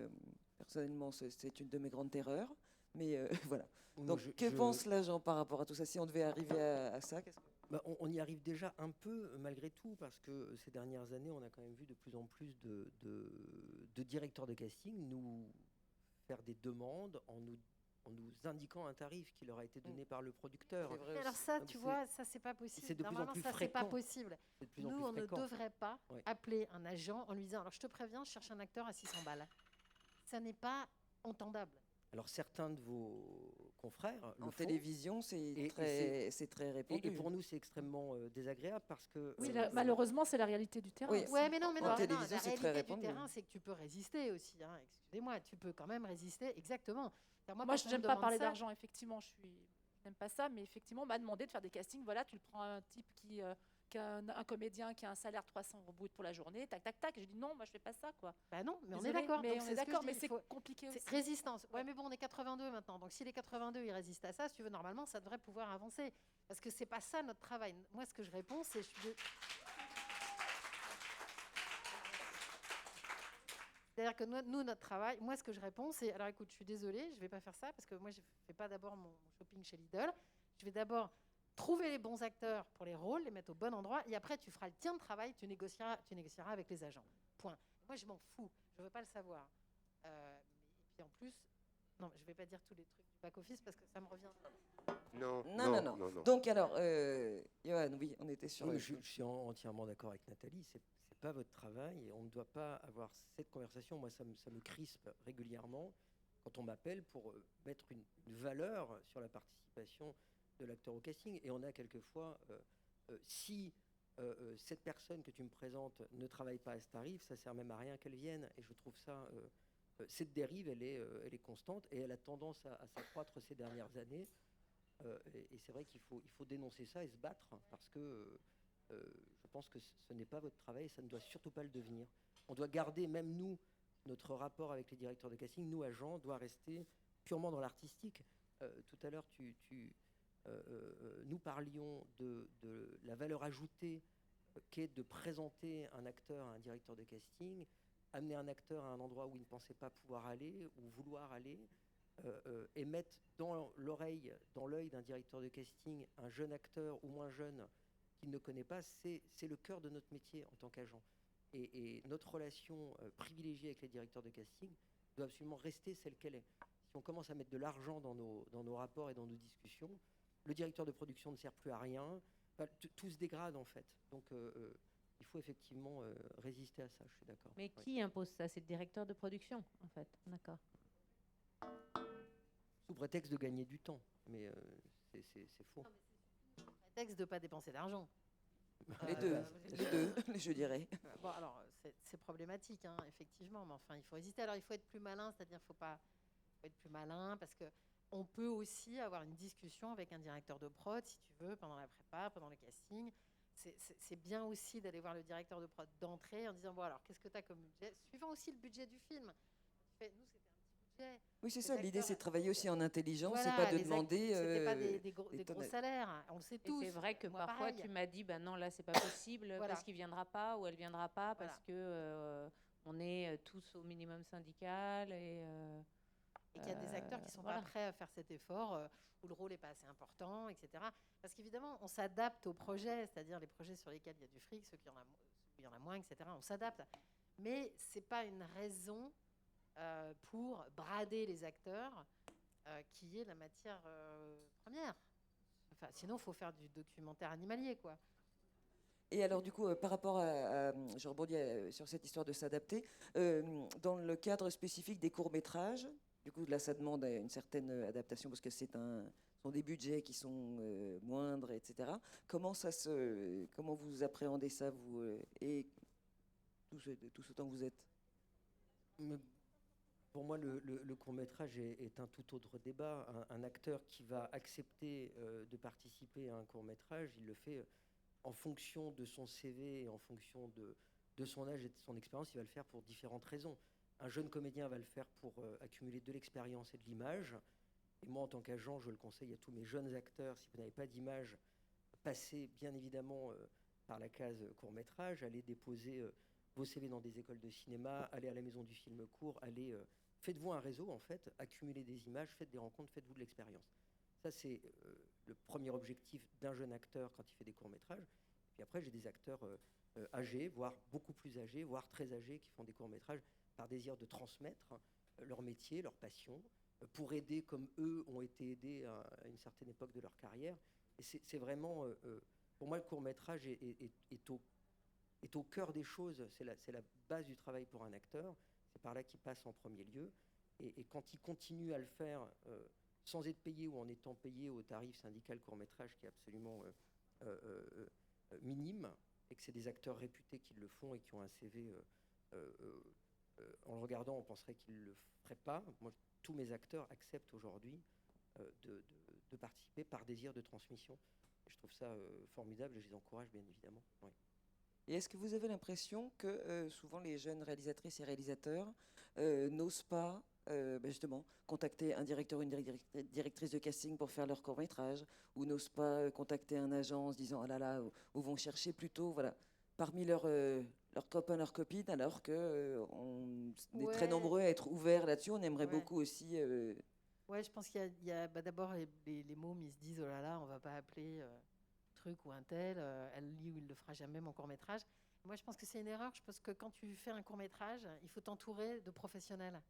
personnellement, c'est une de mes grandes terreurs. Mais voilà. Donc que pense l'agent par rapport à tout ça? Si on devait arriver à ça, qu'est-ce que... On y arrive déjà un peu malgré tout, parce que ces dernières années, on a quand même vu de plus en plus de directeurs de casting nous faire des demandes en nous indiquant un tarif qui leur a été donné par le producteur. Alors ça, tu vois, ça c'est pas possible. C'est de plus en plus fréquent. C'est pas possible. Nous, on ne devrait pas appeler un agent en lui disant, alors je te préviens, je cherche un acteur à 600 balles. Ça n'est pas entendable. Alors certains de vos confrères en télévision, c'est très répandu. Et pour nous, c'est extrêmement désagréable parce que... Oui, malheureusement, c'est la réalité du terrain. Oui, mais non. En télévision, la c'est très réalité répandu. du terrain, c'est que tu peux résister aussi. Hein. Excusez-moi, tu peux quand même résister, exactement. Moi, je n'aime pas parler d'argent, effectivement. Je n'aime pas ça, mais effectivement, on m'a demandé de faire des castings. Voilà, tu le prends un type qui a un comédien qui a un salaire de 300 € brut pour la journée, tac, tac, tac. J'ai dit non, moi je fais pas ça, quoi. Bah non, mais désolée, on est d'accord. Mais on est d'accord, mais c'est compliqué aussi. Résistance. Ouais, mais bon, on est 82 maintenant. Donc si les 82 ils résistent à ça, si tu veux, normalement, ça devrait pouvoir avancer. Parce que c'est pas ça notre travail. Moi, ce que je réponds, c'est c'est-à-dire que nous, notre travail, moi, ce que je réponds, c'est alors écoute, je suis désolée, je vais pas faire ça parce que moi, je fais pas d'abord mon shopping chez Lidl. Je vais d'abord trouver les bons acteurs pour les rôles, les mettre au bon endroit, et après, tu feras le tien de travail, tu négocieras avec les agents. Point. Moi, je m'en fous. Je veux pas le savoir. Et puis en plus, non, je vais pas dire tous les trucs du back-office parce que ça me revient. Non. Donc alors, Johan, oui, on était sur... Oui, je suis entièrement d'accord avec Nathalie. C'est pas votre travail et on ne doit pas avoir cette conversation. Moi, ça me crispe régulièrement quand on m'appelle pour mettre une valeur sur la participation de l'acteur au casting. Et on a quelquefois, si cette personne que tu me présentes ne travaille pas à ce tarif, ça sert même à rien qu'elle vienne. Et je trouve ça... cette dérive, elle est constante et elle a tendance à s'accroître ces dernières années. Et c'est vrai qu'il faut dénoncer ça et se battre parce que je pense que ce n'est pas votre travail et ça ne doit surtout pas le devenir. On doit garder, même nous, notre rapport avec les directeurs de casting, nous, agents, doit rester purement dans l'artistique. Tout à l'heure, nous parlions de la valeur ajoutée qu'est de présenter un acteur à un directeur de casting, amener un acteur à un endroit où il ne pensait pas pouvoir aller ou vouloir aller, et mettre dans l'oreille, dans l'œil d'un directeur de casting un jeune acteur ou moins jeune qu'il ne connaît pas, c'est le cœur de notre métier en tant qu'agent. Et notre relation privilégiée avec les directeurs de casting doit absolument rester celle qu'elle est. Si on commence à mettre de l'argent dans nos rapports et dans nos discussions, le directeur de production ne sert plus à rien, enfin, tout se dégrade en fait. Donc il faut effectivement résister à ça, je suis d'accord. Mais Oui. qui impose ça? C'est le directeur de production, en fait. D'accord. Sous prétexte de gagner du temps, mais c'est faux. Prétexte de ne pas dépenser d'argent. Les deux, je dirais. Bon, alors, c'est problématique, hein, effectivement, mais enfin, il faut résister. Alors, il faut être plus malin, c'est-à-dire faut être plus malin, parce que on peut aussi avoir une discussion avec un directeur de prod, si tu veux, pendant la prépa, pendant le casting. C'est bien aussi d'aller voir le directeur de prod d'entrée en disant, bon, alors, qu'est-ce que tu as comme budget? Suivant aussi le budget du film. Nous, c'était un petit budget. Oui, c'est Les ça. L'idée, acteurs- c'est de travailler aussi en intelligence, Voilà, c'est pas de les demander. C'était pas des des gros tonnes- salaires, on le sait Et tous. c'est vrai que Moi, parfois, pareil. tu m'as dit, ben non, là, c'est pas possible, Voilà. parce qu'il viendra pas ou elle viendra pas, Voilà. parce que on est tous au minimum syndical Et qu'il y a des acteurs qui ne sont voilà. pas prêts à faire cet effort, où le rôle n'est pas assez important, etc. Parce qu'évidemment, on s'adapte aux projets, c'est-à-dire les projets sur lesquels il y a du fric, ceux qui en a, ceux où il y en a moins, etc. On s'adapte. Mais ce n'est pas une raison pour brader les acteurs, qui est la matière première. Enfin, sinon, il faut faire du documentaire animalier, quoi. Et alors, du coup, par rapport je rebondis sur cette histoire de s'adapter, dans le cadre spécifique des courts-métrages, du coup, là, ça demande une certaine adaptation parce que ce sont des budgets qui sont moindres, etc. Comment vous appréhendez ça, vous, et tout ce temps que vous êtes? Pour moi, le court-métrage est un tout autre débat. Un acteur qui va accepter de participer à un court-métrage, il le fait en fonction de son CV et en fonction de son âge et de son expérience. Il va le faire pour différentes raisons. Un jeune comédien va le faire pour accumuler de l'expérience et de l'image. Et moi, en tant qu'agent, je le conseille à tous mes jeunes acteurs, si vous n'avez pas d'image, passez bien évidemment par la case court-métrage, allez déposer vos CV dans des écoles de cinéma, allez à la maison du film court, faites-vous un réseau, en fait, accumulez des images, faites des rencontres, faites-vous de l'expérience. Ça, c'est le premier objectif d'un jeune acteur quand il fait des courts-métrages. Puis après, j'ai des acteurs âgés, voire beaucoup plus âgés, voire très âgés, qui font des courts-métrages par désir de transmettre leur métier, leur passion, pour aider comme eux ont été aidés à une certaine époque de leur carrière. Et c'est vraiment, pour moi, le court-métrage est au cœur des choses. C'est la base du travail pour un acteur. C'est par là qu'il passe en premier lieu. Et quand il continue à le faire sans être payé ou en étant payé au tarif syndical court-métrage qui est absolument minime, et que c'est des acteurs réputés qui le font et qui ont un CV, en le regardant, on penserait qu'ils ne le feraient pas. Moi, tous mes acteurs acceptent aujourd'hui de participer par désir de transmission. Et je trouve ça formidable et je les encourage bien évidemment. Oui. Et est-ce que vous avez l'impression que souvent les jeunes réalisatrices et réalisateurs n'osent pas justement contacter un directeur ou une directrice de casting pour faire leur court-métrage, ou n'osent pas contacter un agent en se disant « oh là là », ou vont chercher plutôt parmi leurs copains, leurs copines, alors qu'on est très nombreux à être ouverts là-dessus. On aimerait beaucoup aussi... Ouais, je pense qu'il y a d'abord les mômes, ils se disent « oh là là, on va pas appeler... truc ou un tel, elle lit ou il le fera jamais mon court-métrage ». Moi, je pense que c'est une erreur. Je pense que quand tu fais un court-métrage, il faut t'entourer de professionnels,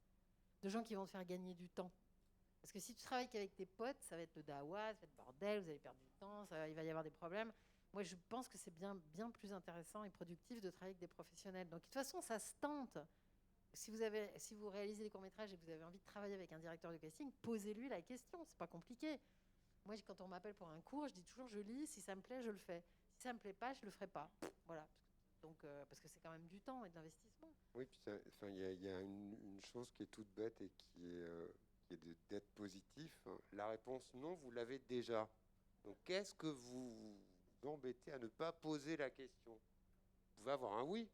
de gens qui vont te faire gagner du temps. Parce que si tu travailles qu'avec tes potes, ça va être le dawa, ça va être bordel, vous allez perdre du temps, il va y avoir des problèmes. Moi, je pense que c'est bien plus intéressant et productif de travailler avec des professionnels. Donc, de toute façon, ça se tente. Si vous réalisez des courts-métrages et que vous avez envie de travailler avec un directeur de casting, posez-lui la question. C'est pas compliqué. Moi, quand on m'appelle pour un cours, je dis toujours je lis, si ça me plaît, je le fais. Si ça me plaît pas, je le ferai pas. Voilà. Donc, parce que c'est quand même du temps et de l'investissement. Oui, puis il y a une chose qui est toute bête et qui est d'être positif. La réponse non, vous l'avez déjà. Donc, qu'est-ce que vous vous embêter à ne pas poser la question. Vous pouvez avoir un oui,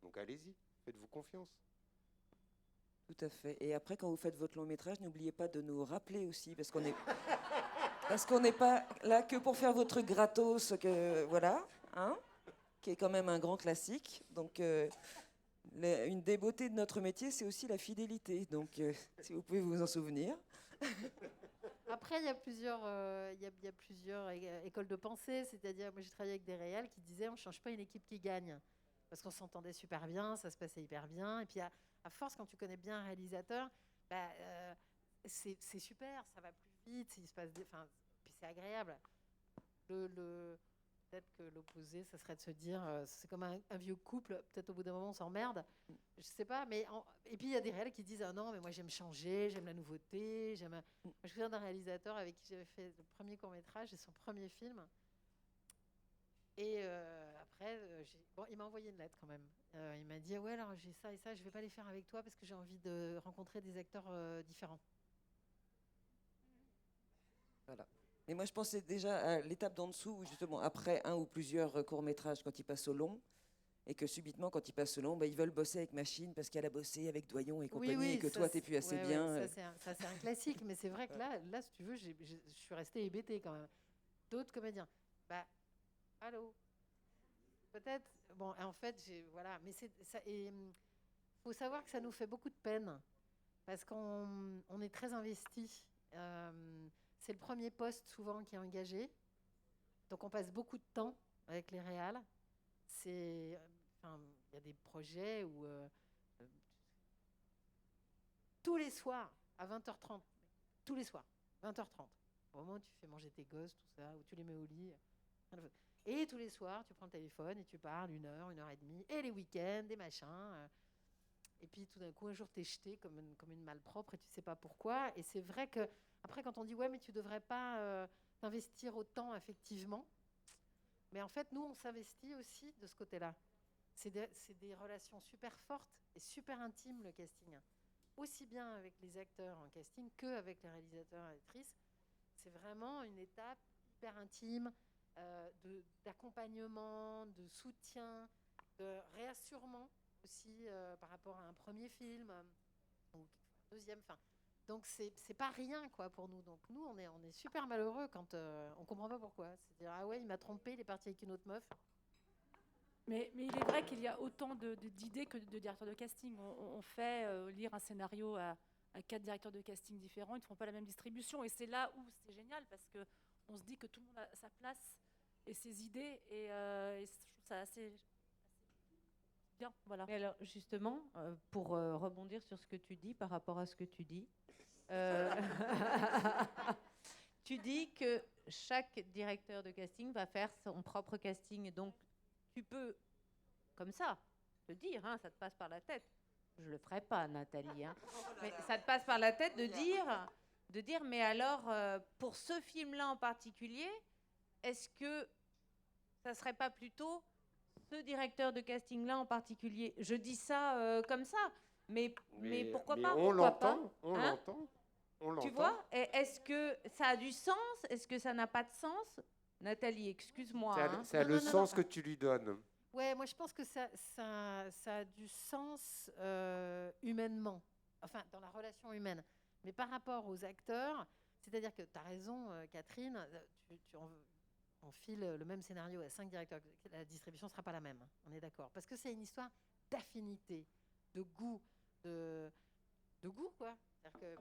donc allez-y, faites-vous confiance. Tout à fait. Et après, quand vous faites votre long métrage, n'oubliez pas de nous rappeler aussi, parce qu'on n'est pas là que pour faire votre gratos, voilà, hein, qui est quand même un grand classique. Donc, une des beautés de notre métier, c'est aussi la fidélité. Donc, si vous pouvez vous en souvenir. Après, il y a plusieurs écoles de pensée. C'est-à-dire, moi, j'ai travaillé avec des réals qui disaient on ne change pas une équipe qui gagne. Parce qu'on s'entendait super bien, ça se passait hyper bien. Et puis, à force, quand tu connais bien un réalisateur, c'est super, ça va plus vite, il se passe puis c'est agréable. Peut-être que l'opposé, ça serait de se dire, c'est comme un vieux couple, peut-être au bout d'un moment on s'emmerde, je sais pas, et puis il y a des réels qui disent, ah non, mais moi j'aime changer, j'aime la nouveauté, Moi, je me souviens d'un réalisateur avec qui j'avais fait le premier court-métrage et son premier film, et après, il m'a envoyé une lettre quand même. Il m'a dit, ouais, alors j'ai ça et ça, je vais pas les faire avec toi parce que j'ai envie de rencontrer des acteurs différents. Voilà. Et moi, je pensais déjà à l'étape d'en dessous, où justement, après un ou plusieurs courts-métrages, quand ils passent au long, et que subitement, quand ils passent au long, ils veulent bosser avec machine parce qu'elle a bossé avec Doyon et compagnie, et que toi, t'es plus assez bien. Ça, c'est un classique, mais c'est vrai que là, si tu veux, je suis restée hébétée quand même. D'autres comédiens. Allô. Peut-être. Bon, en fait, voilà. Mais il faut savoir que ça nous fait beaucoup de peine parce qu'on est très investi. C'est le premier poste souvent qui est engagé. Donc on passe beaucoup de temps avec les réals. Il y a des projets où tous les soirs à 20h30, tous les soirs, 20h30, au moment où tu fais manger tes gosses, tout ça, où tu les mets au lit. Et tous les soirs, tu prends le téléphone et tu parles 1 heure et demie, et les week-ends, des machins. Et puis tout d'un coup, un jour, t'es jeté comme une malpropre et tu sais pas pourquoi. Et c'est vrai que après, quand on dit ouais, mais tu devrais pas t'investir autant, effectivement. Mais en fait, nous, on s'investit aussi de ce côté-là. C'est des relations super fortes et super intimes, le casting. Aussi bien avec les acteurs en casting qu'avec les réalisateurs et actrices. C'est vraiment une étape hyper intime. D'accompagnement, de soutien, de réassurement aussi par rapport à un premier film ou un deuxième. Donc c'est pas rien quoi pour nous. Donc nous on est super malheureux quand on comprend pas pourquoi. C'est-à-dire ah ouais il m'a trompé, il est parti avec une autre meuf. Mais il est vrai qu'il y a autant d'idées que de directeurs de casting. On fait lire un scénario à 4 directeurs de casting différents, ils ne font pas la même distribution. Et c'est là où c'est génial parce qu'on se dit que tout le monde a sa place et ses idées. Et je trouve ça assez bien. Voilà. Mais alors, justement, pour rebondir sur ce que tu dis par rapport à ce que tu dis, tu dis que chaque directeur de casting va faire son propre casting. Donc, tu peux, comme ça, te dire, hein, ça te passe par la tête. Je le ferai pas, Nathalie. Hein, mais ça te passe par la tête de dire, mais alors, pour ce film-là en particulier, est-ce que ça serait pas plutôt ce directeur de casting-là en particulier? Je dis ça comme ça, mais pourquoi pas? On l'entend, on hein l'entend. Tu vois? Est-ce que ça a du sens? Est-ce que ça n'a pas de sens? Nathalie, excuse-moi. C'est le sens que tu lui donnes. Ouais, moi je pense que ça a du sens humainement, enfin dans la relation humaine. Mais par rapport aux acteurs, c'est-à-dire que tu as raison, Catherine, on file le même scénario à 5 directeurs, la distribution ne sera pas la même, on est d'accord. Parce que c'est une histoire d'affinité, de goût, de goût, quoi.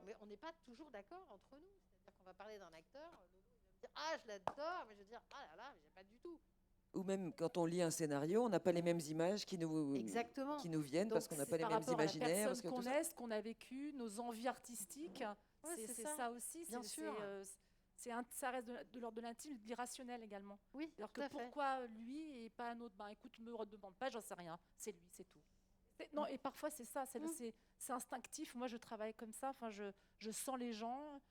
Mais on n'est pas toujours d'accord entre nous. C'est-à-dire qu'on va parler d'un acteur, l'autre il va me dire « Ah, je l'adore », mais je vais dire « Ah là là, mais j'aime pas du tout ». Ou même quand on lit un scénario, on n'a pas les mêmes images qui nous viennent. Donc, parce qu'on n'a pas les mêmes imaginaires. Parce qu'on est, ce qu'on a vécu, nos envies artistiques. Ouais, c'est ça aussi. Bien sûr. Ça reste de l'ordre de l'intime, de l'irrationnel également. Oui, alors que pourquoi lui et pas un autre? Écoute, me redemande pas, j'en sais rien. C'est lui, c'est tout. Non, et parfois c'est ça, c'est instinctif. Moi, je travaille comme ça. Enfin, je sens les gens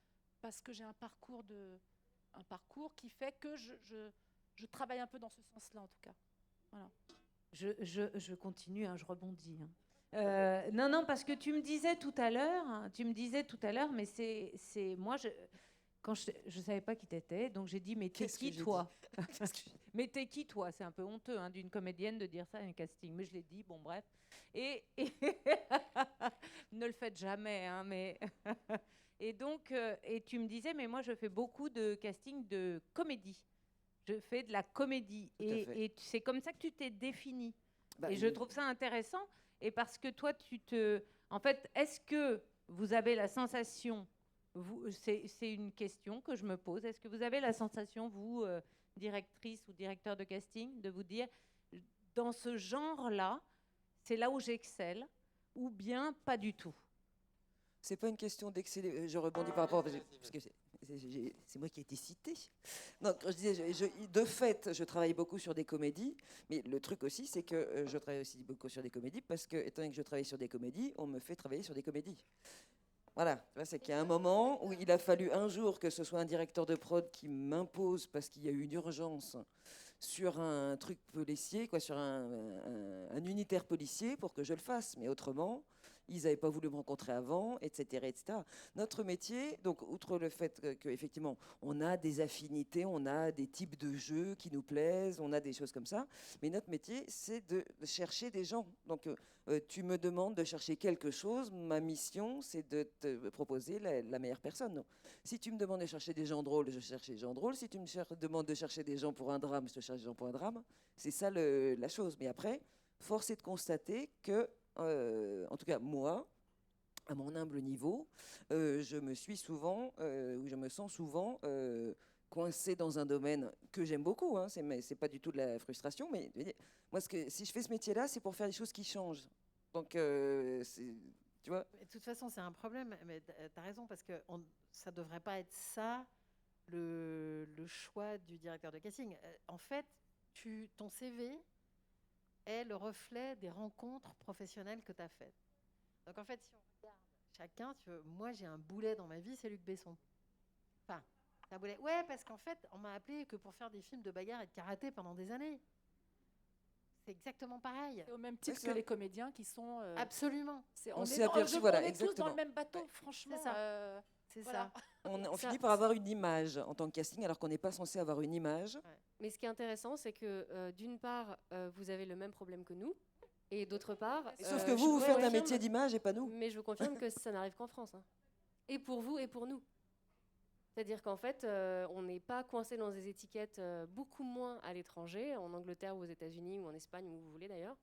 parce que j'ai un parcours qui fait que je travaille un peu dans ce sens-là, en tout cas. Voilà. Je continue, hein, je rebondis. Hein. Non, parce que tu me disais tout à l'heure, mais c'est moi, quand je ne savais pas qui t'étais, donc j'ai dit, mais t'es Qu'est-ce que qui j'ai toi? Mais t'es qui toi? C'est un peu honteux hein, d'une comédienne de dire ça à un casting, mais je l'ai dit, bon bref. Et ne le faites jamais, hein, mais... Et donc, et tu me disais, mais moi je fais beaucoup de casting de comédie. Je fais de la comédie. Tout à fait. Et c'est comme ça que tu t'es définie. Bah, Et je trouve ça intéressant. Et parce que toi, en fait, est-ce que vous avez la sensation, c'est une question que je me pose, est-ce que vous avez la sensation, vous, directrice ou directeur de casting, de vous dire, dans ce genre-là, c'est là où j'excelle, ou bien pas du tout? C'est pas une question d'exceller. Je rebondis par rapport parce que c'est moi qui ai été citée. Non, quand je disais, de fait, je travaille beaucoup sur des comédies, mais le truc aussi, c'est que je travaille aussi beaucoup sur des comédies parce que, étant donné que je travaille sur des comédies, on me fait travailler sur des comédies. Voilà, tu vois, c'est qu'il y a un moment où il a fallu un jour que ce soit un directeur de prod qui m'impose parce qu'il y a eu une urgence sur un truc policier, quoi, sur un unitaire policier pour que je le fasse. Mais autrement, ils n'avaient pas voulu me rencontrer avant, etc., etc. Notre métier, donc, outre le fait qu'effectivement, on a des affinités, on a des types de jeux qui nous plaisent, on a des choses comme ça, mais notre métier, c'est de chercher des gens. Donc, tu me demandes de chercher quelque chose, ma mission, c'est de te proposer la meilleure personne. Donc, si tu me demandes de chercher des gens drôles, je cherche des gens drôles. Si tu me demandes de chercher des gens pour un drame, je te cherche des gens pour un drame. C'est ça la chose. Mais après, force est de constater que, en tout cas moi, à mon humble niveau, je me sens souvent coincée dans un domaine que j'aime beaucoup. Hein, c'est pas du tout de la frustration, mais moi, si je fais ce métier-là, c'est pour faire des choses qui changent. Donc, tu vois. De toute façon, c'est un problème, mais tu as raison, parce que ça ne devrait pas être ça le choix du directeur de casting. En fait, ton CV est le reflet des rencontres professionnelles que tu as faites. Donc en fait, si on regarde chacun, moi j'ai un boulet dans ma vie, c'est Luc Besson. Enfin, un boulet. Ouais, parce qu'en fait, on m'a appelé que pour faire des films de bagarre et de karaté pendant des années. C'est exactement pareil. Au même titre que les comédiens qui sont... Absolument. On s'est aperçu, voilà, on est tous exactement. dans le même bateau, franchement. C'est ça. C'est voilà. ça. On finit par avoir une image en tant que casting, alors qu'on n'est pas censé avoir une image. Ouais. Mais ce qui est intéressant, c'est que d'une part, vous avez le même problème que nous, et d'autre part... Sauf que je vous faites un confirme- métier d'image et pas nous. Mais je vous confirme que ça n'arrive qu'en France. Hein. Et pour vous et pour nous. C'est-à-dire qu'en fait, on n'est pas coincé dans des étiquettes, beaucoup moins à l'étranger, en Angleterre ou aux États-Unis ou en Espagne, où vous voulez d'ailleurs.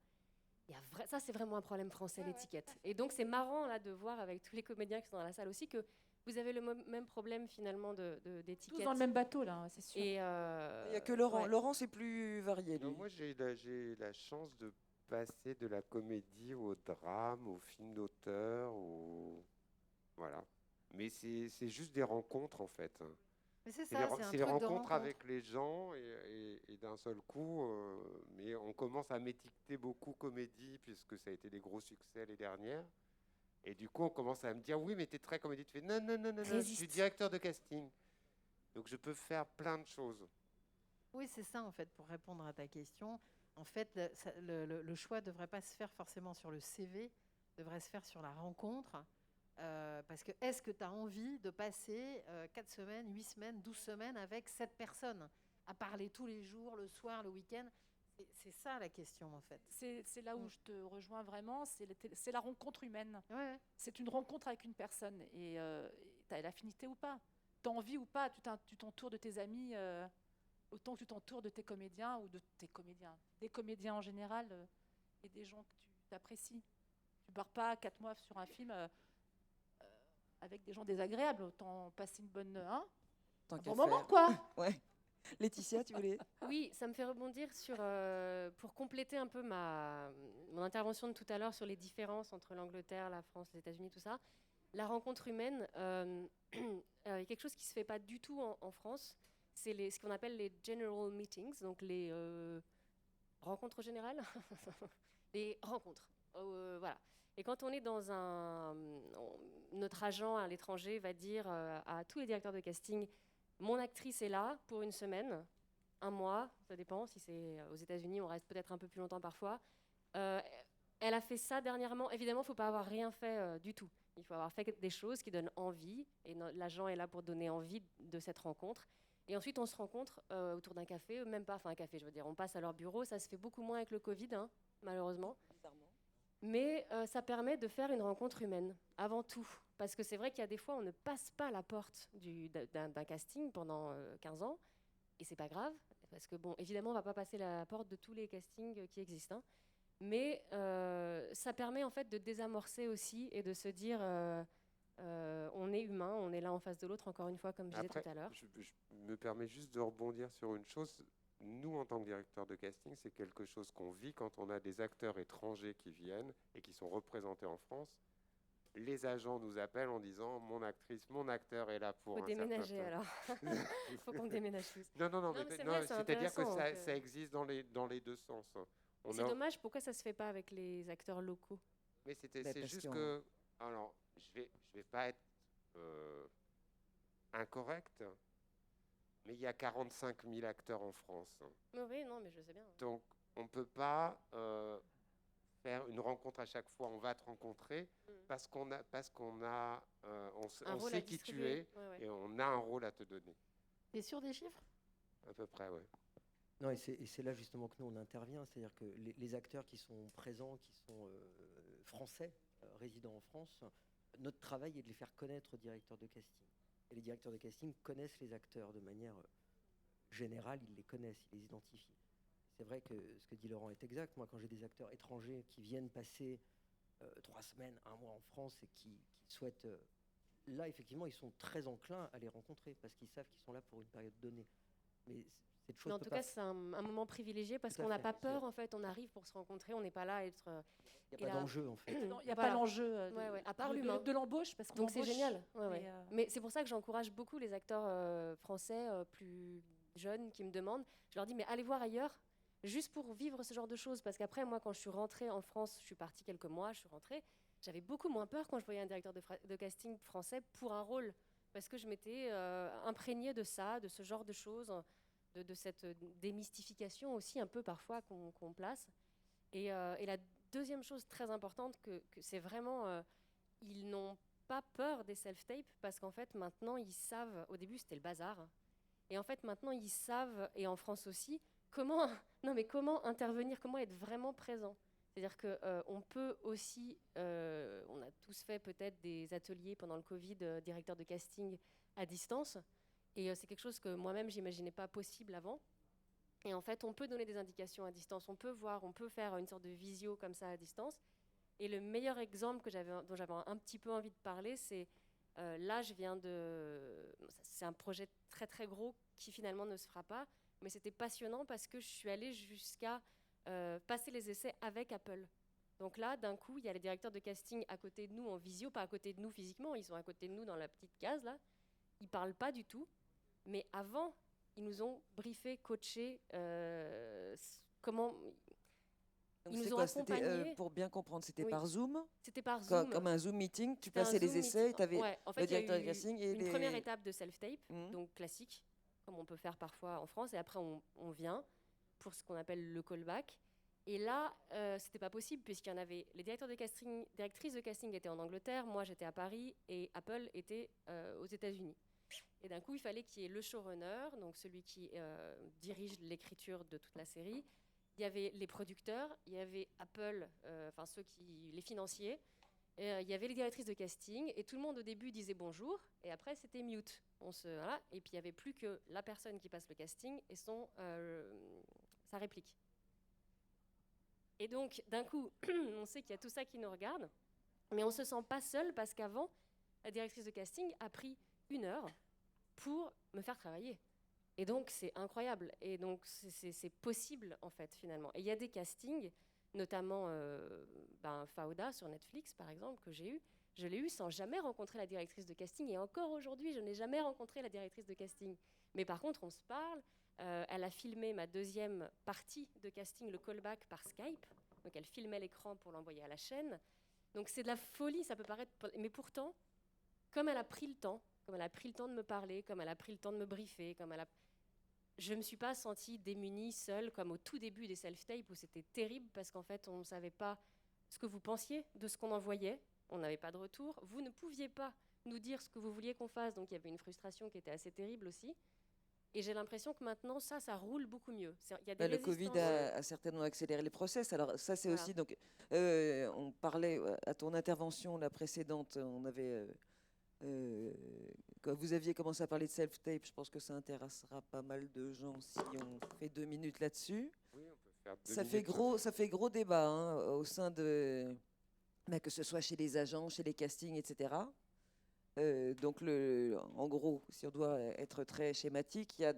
Ça, c'est vraiment un problème français, l'étiquette. Et donc, c'est marrant là, de voir avec tous les comédiens qui sont dans la salle aussi que vous avez le même problème finalement d'étiquette. Tous dans le même bateau, là, c'est sûr. Et Il n'y a que Laurent. ouais. Laurent, c'est plus varié. Lui. Non, moi, j'ai la chance de passer de la comédie au drame, au film d'auteur, voilà. Mais c'est juste des rencontres, en fait. Mais c'est C'est ça, les, c'est un c'est les truc de rencontres rencontre. avec les gens et d'un seul coup, mais on commence à m'étiqueter beaucoup comédie puisque ça a été des gros succès les dernières. Et du coup, on commence à me dire oui, mais t'es très comédie. Tu fais non, je suis directeur de casting. Donc je peux faire plein de choses. Oui, c'est ça en fait, pour répondre à ta question. En fait, le choix ne devrait pas se faire forcément sur le CV, devrait se faire sur la rencontre. Parce que est-ce que tu as envie de passer 4 semaines, 8 semaines, 12 semaines avec cette personne, à parler tous les jours, le soir, le week-end? C'est ça la question en fait. C'est là où je te rejoins vraiment, c'est la rencontre humaine. Ouais. C'est une rencontre avec une personne. Et tu as l'affinité ou pas, tu as envie ou pas, tu t'entoures de tes amis, autant que tu t'entoures de tes comédiens ou de tes comédiens. Des comédiens en général et des gens que tu apprécies. Tu ne pars pas 4 mois sur un film avec des gens désagréables, autant passer une bonne... Tant un qu'à bon moment, faire. quoi. Ouais. Laetitia, tu voulais? Oui, ça me fait rebondir sur, pour compléter un peu mon intervention de tout à l'heure sur les différences entre l'Angleterre, la France, les États-Unis, tout ça. La rencontre humaine, il y a quelque chose qui ne se fait pas du tout en France. C'est ce qu'on appelle les general meetings, donc les rencontres générales. Les rencontres. Voilà. Et quand on est dans notre agent à l'étranger va dire à tous les directeurs de casting, mon actrice est là pour une semaine, un mois, ça dépend. Si c'est aux États-Unis, on reste peut-être un peu plus longtemps parfois. Elle a fait ça dernièrement. Évidemment, il ne faut pas avoir rien fait du tout. Il faut avoir fait des choses qui donnent envie, et l'agent est là pour donner envie de cette rencontre. Et ensuite, on se rencontre autour d'un café, même pas, enfin un café, je veux dire, on passe à leur bureau. Ça se fait beaucoup moins avec le Covid, hein, malheureusement. Mais ça permet de faire une rencontre humaine, avant tout. Parce que c'est vrai qu'il y a des fois, on ne passe pas la porte d'un casting pendant 15 ans, et c'est pas grave, parce que, bon, évidemment, on va pas passer la porte de tous les castings qui existent, hein. Mais ça permet en fait de désamorcer aussi et de se dire on est humain, on est là en face de l'autre, encore une fois, comme je disais Après, tout à l'heure. je me permets juste de rebondir sur une chose. Nous, en tant que directeur de casting, c'est quelque chose qu'on vit quand on a des acteurs étrangers qui viennent et qui sont représentés en France. Les agents nous appellent en disant mon actrice, mon acteur est là pour Faut un déménager certain alors. Il faut qu'on déménage tous. Non, Non, mais c'est vrai, c'est c'est-à-dire que intéressant, ça existe dans les deux sens. C'est dommage, pourquoi ça se fait pas avec les acteurs locaux? Mais c'est parce juste qu'on- que, alors, je vais pas être incorrect, mais il y a 45 000 acteurs en France. Oui, non, mais je sais bien. Donc, on ne peut pas faire une rencontre à chaque fois. On va te rencontrer parce qu'on Un rôle à sait qui tu distribuer. es Ouais, ouais. et on a un rôle à te donner. T'es sûr des chiffres? À peu près, oui. Non, et c'est là justement que nous on intervient, c'est-à-dire que les acteurs qui sont présents, qui sont français, résidant en France, notre travail est de les faire connaître aux directeurs de casting. Et les directeurs de casting connaissent les acteurs de manière générale, ils les connaissent, ils les identifient. C'est vrai que ce que dit Laurent est exact. Moi, quand j'ai des acteurs étrangers qui viennent passer 3 semaines, 1 mois en France et qui souhaitent... là, effectivement, ils sont très enclins à les rencontrer parce qu'ils savent qu'ils sont là pour une période donnée. Mais cette chose Mais en peut tout pas cas, c'est un moment privilégié parce Tout à qu'on n'a fait, pas c'est peur, vrai. en fait. On arrive pour se rencontrer, on n'est pas là à être... Il n'y a pas d'enjeu, en fait. Non, il n'y a Voilà. pas l'enjeu Ouais, ouais, à part de l'humain. l'embauche, parce qu'on Donc c'est embauche, génial. Ouais, ouais. mais, Mais c'est pour ça que j'encourage beaucoup les acteurs français plus jeunes qui me demandent. Je leur dis, mais allez voir ailleurs, juste pour vivre ce genre de choses. Parce qu'après, moi, quand je suis rentrée en France, je suis partie quelques mois, je suis rentrée, j'avais beaucoup moins peur quand je voyais un directeur de casting français pour un rôle. Parce que je m'étais imprégnée de ça, de ce genre de choses, de cette démystification aussi un peu parfois qu'on place. Et la deuxième chose très importante, que c'est vraiment, ils n'ont pas peur des self-tapes parce qu'en fait maintenant ils savent, au début c'était le bazar, et en fait maintenant ils savent, et en France aussi, comment, non mais comment intervenir, comment être vraiment présent. C'est-à-dire qu'on peut aussi, on a tous fait peut-être des ateliers pendant le Covid, directeur de casting à distance, et c'est quelque chose que moi-même j'imaginais pas possible avant. Et en fait, on peut donner des indications à distance, on peut voir, on peut faire une sorte de visio comme ça à distance. Et le meilleur exemple dont j'avais un petit peu envie de parler, c'est là, c'est un projet très très gros qui finalement ne se fera pas, mais c'était passionnant parce que je suis allée jusqu'à passer les essais avec Apple. Donc là, d'un coup, il y a les directeurs de casting à côté de nous en visio, pas à côté de nous physiquement, ils sont à côté de nous dans la petite case là. Ils parlent pas du tout, mais avant, ils nous ont briefé, coaché, comment... Donc Ils c'est nous ont quoi, c'était, accompagnés. pour bien comprendre, c'était Oui. par Zoom, C'était par Zoom. comme un Zoom meeting, tu C'était un passais les Zoom essais, meeting. tu avais Ouais, en fait, le il y a directeur de eu casting et une première étape de self-tape, Mhm. donc classique, comme on peut faire parfois en France, et après on vient pour ce qu'on appelle le callback. Et là, c'était pas possible puisqu'il y en avait, les directeurs de casting, directrices de casting étaient en Angleterre, moi j'étais à Paris et Apple était aux États-Unis. Et d'un coup, il fallait qu'il y ait le showrunner, donc celui qui dirige l'écriture de toute la série. Il y avait les producteurs, il y avait Apple, enfin les financiers, il y avait les directrices de casting, et tout le monde au début disait bonjour, et après c'était mute. Voilà, et puis il n'y avait plus que la personne qui passe le casting et sa réplique. Et donc, d'un coup, on sait qu'il y a tout ça qui nous regarde, mais on ne se sent pas seul parce qu'avant, la directrice de casting a pris 1 heure pour me faire travailler. Et donc, c'est incroyable. Et donc, c'est possible, en fait, finalement. Et il y a des castings, notamment Fauda sur Netflix, par exemple, que j'ai eu. Je l'ai eu sans jamais rencontrer la directrice de casting. Et encore aujourd'hui, je n'ai jamais rencontré la directrice de casting. Mais par contre, on se parle. Elle a filmé ma deuxième partie de casting, le callback, par Skype. Donc, elle filmait l'écran pour l'envoyer à la chaîne. Donc, c'est de la folie, ça peut paraître... Mais pourtant, comme elle a pris le temps, de me parler, comme elle a pris le temps de me briefer, je ne me suis pas sentie démunie, seule, comme au tout début des self-tapes, où c'était terrible, parce qu'en fait, on ne savait pas ce que vous pensiez de ce qu'on envoyait. on n'avait pas de retour. Vous ne pouviez pas nous dire ce que vous vouliez qu'on fasse, donc il y avait une frustration qui était assez terrible aussi. Et j'ai l'impression que maintenant, ça roule beaucoup mieux. Il y a des Le Covid résistances. a certainement accéléré les process. Alors ça, c'est Voilà. aussi donc on parlait à ton intervention la précédente, on avait quand vous aviez commencé à parler de self-tape, je pense que ça intéressera pas mal de gens si on fait 2 minutes là-dessus. Oui, on peut faire 2 Ça fait minutes. ça fait gros débat hein, au sein de que ce soit chez les agents, chez les castings, etc. Donc, en gros, si on doit être très schématique, il y a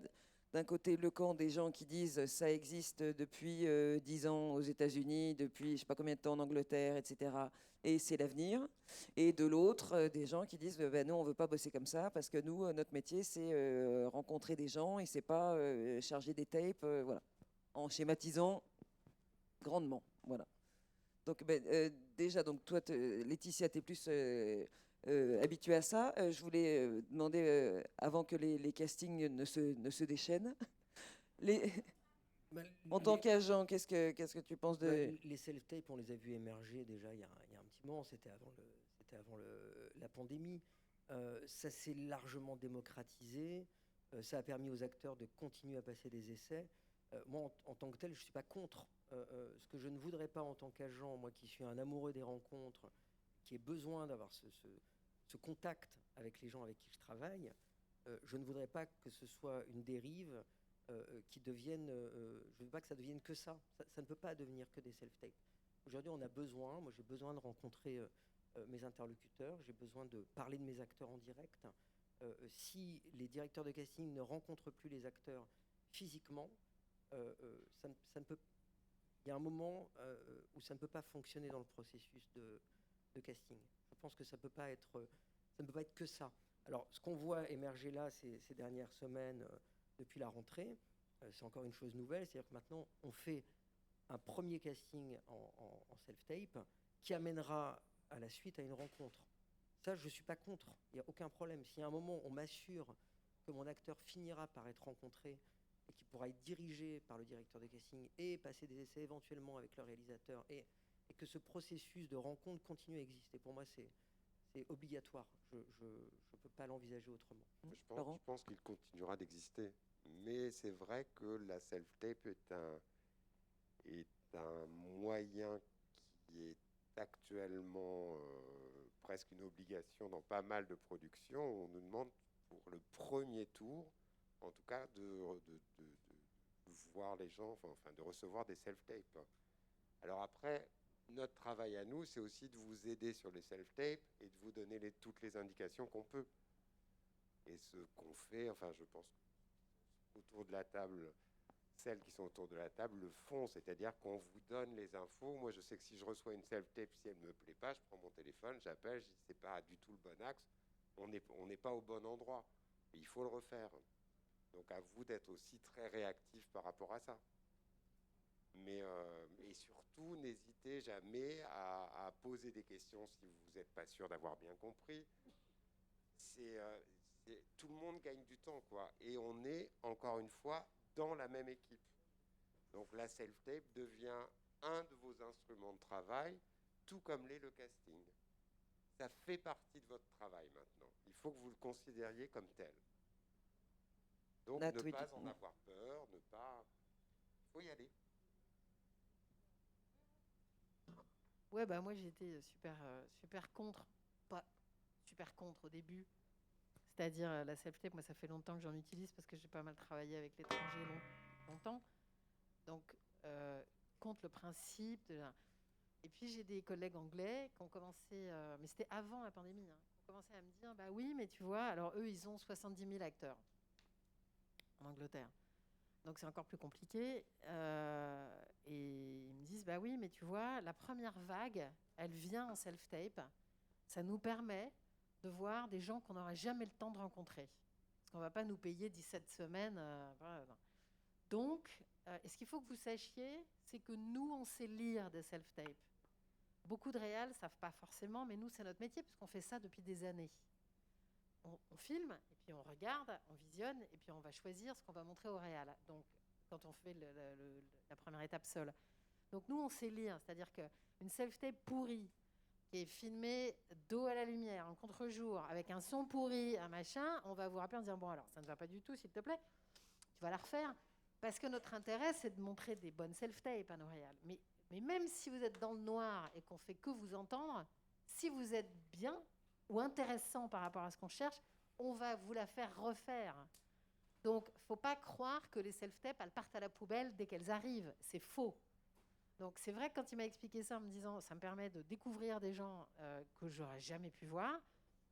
d'un côté le camp des gens qui disent ça existe depuis 10 ans aux États-Unis, depuis je ne sais pas combien de temps en Angleterre, etc. Et c'est l'avenir. Et de l'autre, des gens qui disent ben, nous, on ne veut pas bosser comme ça parce que nous, notre métier, c'est rencontrer des gens et c'est pas charger des tapes, voilà. En schématisant grandement, voilà. Donc, déjà, donc, toi, Laetitia, tu es plus habituée à ça. Je voulais demander, avant que les castings ne se déchaînent, en tant qu'agent, qu'est-ce que tu penses de... Les self-tapes, on les a vus émerger déjà il y a un petit moment, c'était avant la pandémie. Ça s'est largement démocratisé. Ça a permis aux acteurs de continuer à passer des essais. Moi, en tant que tel, je ne suis pas contre. Ce que je ne voudrais pas en tant qu'agent, moi qui suis un amoureux des rencontres, qui ai besoin d'avoir ce contact avec les gens avec qui je travaille, je ne voudrais pas que ce soit une dérive qui devienne... je ne veux pas que ça devienne que ça. Ça ne peut pas devenir que des self-tapes. Aujourd'hui, on a besoin, moi j'ai besoin de rencontrer mes interlocuteurs, j'ai besoin de parler de mes acteurs en direct. Si les directeurs de casting ne rencontrent plus les acteurs physiquement, ça ne peut... Il y a un moment où ça ne peut pas fonctionner dans le processus de casting. Je pense que ça ne peut pas être que ça. Alors, ce qu'on voit émerger là ces dernières semaines depuis la rentrée, c'est encore une chose nouvelle, c'est-à-dire que maintenant, on fait un premier casting en self-tape qui amènera à la suite à une rencontre. Ça, je ne suis pas contre, il n'y a aucun problème. Si à un moment, on m'assure que mon acteur finira par être rencontré et qui pourra être dirigé par le directeur de casting et passer des essais éventuellement avec le réalisateur, et que ce processus de rencontre continue à exister. Pour moi, c'est obligatoire. Je ne peux pas l'envisager autrement. Je pense qu'il continuera d'exister. Mais c'est vrai que la self-tape est un moyen qui est actuellement presque une obligation dans pas mal de productions. On nous demande pour le premier tour, en tout cas, de voir les gens, enfin de recevoir des self-tapes. Alors après, notre travail à nous, c'est aussi de vous aider sur les self-tapes et de vous donner toutes les indications qu'on peut. Et ce qu'on fait, enfin je pense autour de la table, celles qui sont autour de la table le font, c'est-à-dire qu'on vous donne les infos. Moi, je sais que si je reçois une self-tape, si elle ne me plaît pas, je prends mon téléphone, j'appelle, je dis c'est pas du tout le bon axe, on n'est pas au bon endroit, et il faut le refaire. Donc à vous d'être aussi très réactif par rapport à ça. Mais et surtout, n'hésitez jamais à poser des questions si vous n'êtes pas sûr d'avoir bien compris. Tout le monde gagne du temps, quoi. Et on est, encore une fois, dans la même équipe. Donc la self-tape devient un de vos instruments de travail, tout comme l'est le casting. Ça fait partie de votre travail maintenant. Il faut que vous le considériez comme tel. Donc ne pas en avoir peur, ne pas... Il faut y aller. Ouais, bah moi j'étais super contre, pas super contre au début. C'est-à-dire la self-tape, moi ça fait longtemps que j'en utilise parce que j'ai pas mal travaillé avec l'étranger longtemps. Donc contre le principe de la... Et puis j'ai des collègues anglais qui ont commencé, mais c'était avant la pandémie, hein, qui ont commencé à me dire, bah oui, mais tu vois, alors eux ils ont 70 000 acteurs en Angleterre. Donc c'est encore plus compliqué. Et ils me disent, bah oui, mais tu vois, la première vague, elle vient en self-tape. Ça nous permet de voir des gens qu'on n'aura jamais le temps de rencontrer. Parce qu'on ne va pas nous payer 17 semaines. Voilà. Donc, et ce qu'il faut que vous sachiez, c'est que nous, on sait lire des self-tapes. Beaucoup de réals ne savent pas forcément, mais nous, c'est notre métier, parce qu'on fait ça depuis des années. On filme, et puis on regarde, on visionne, et puis on va choisir ce qu'on va montrer au réal. Donc, quand on fait la première étape seule. Donc, nous, on sait lire. C'est-à-dire qu'une self-tape pourrie, qui est filmé dos à la lumière, en contre-jour, avec un son pourri, un machin, on va vous rappeler en disant, bon alors, ça ne va pas du tout, s'il te plaît, tu vas la refaire. Parce que notre intérêt, c'est de montrer des bonnes self-tapes à nos réals. Mais même si vous êtes dans le noir et qu'on fait que vous entendre, si vous êtes bien ou intéressant par rapport à ce qu'on cherche, on va vous la faire refaire. Donc, il ne faut pas croire que les self-tapes, elles partent à la poubelle dès qu'elles arrivent. C'est faux. Donc, c'est vrai que quand il m'a expliqué ça en me disant, ça me permet de découvrir des gens que je n'aurais jamais pu voir,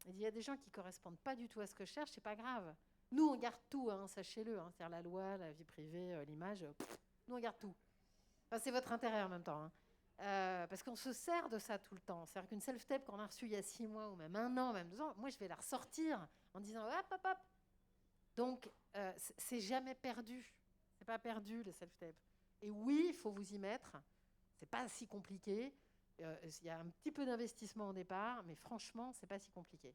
il dit, il y a des gens qui ne correspondent pas du tout à ce que je cherche, c'est pas grave. Nous, on garde tout, hein, sachez-le. Hein, c'est-à-dire la loi, la vie privée, l'image, nous, on garde tout. Enfin, c'est votre intérêt en même temps. Hein. Parce qu'on se sert de ça tout le temps. C'est-à-dire qu'une self-tape qu'on a reçue il y a 6 mois, ou même 1 an, même 2 ans, moi, je vais la ressortir en disant hop, hop, hop. Donc, c'est jamais perdu. C'est pas perdu, le self-tape. Et oui, il faut vous y mettre. C'est pas si compliqué. Il y a un petit peu d'investissement au départ, mais franchement, c'est pas si compliqué.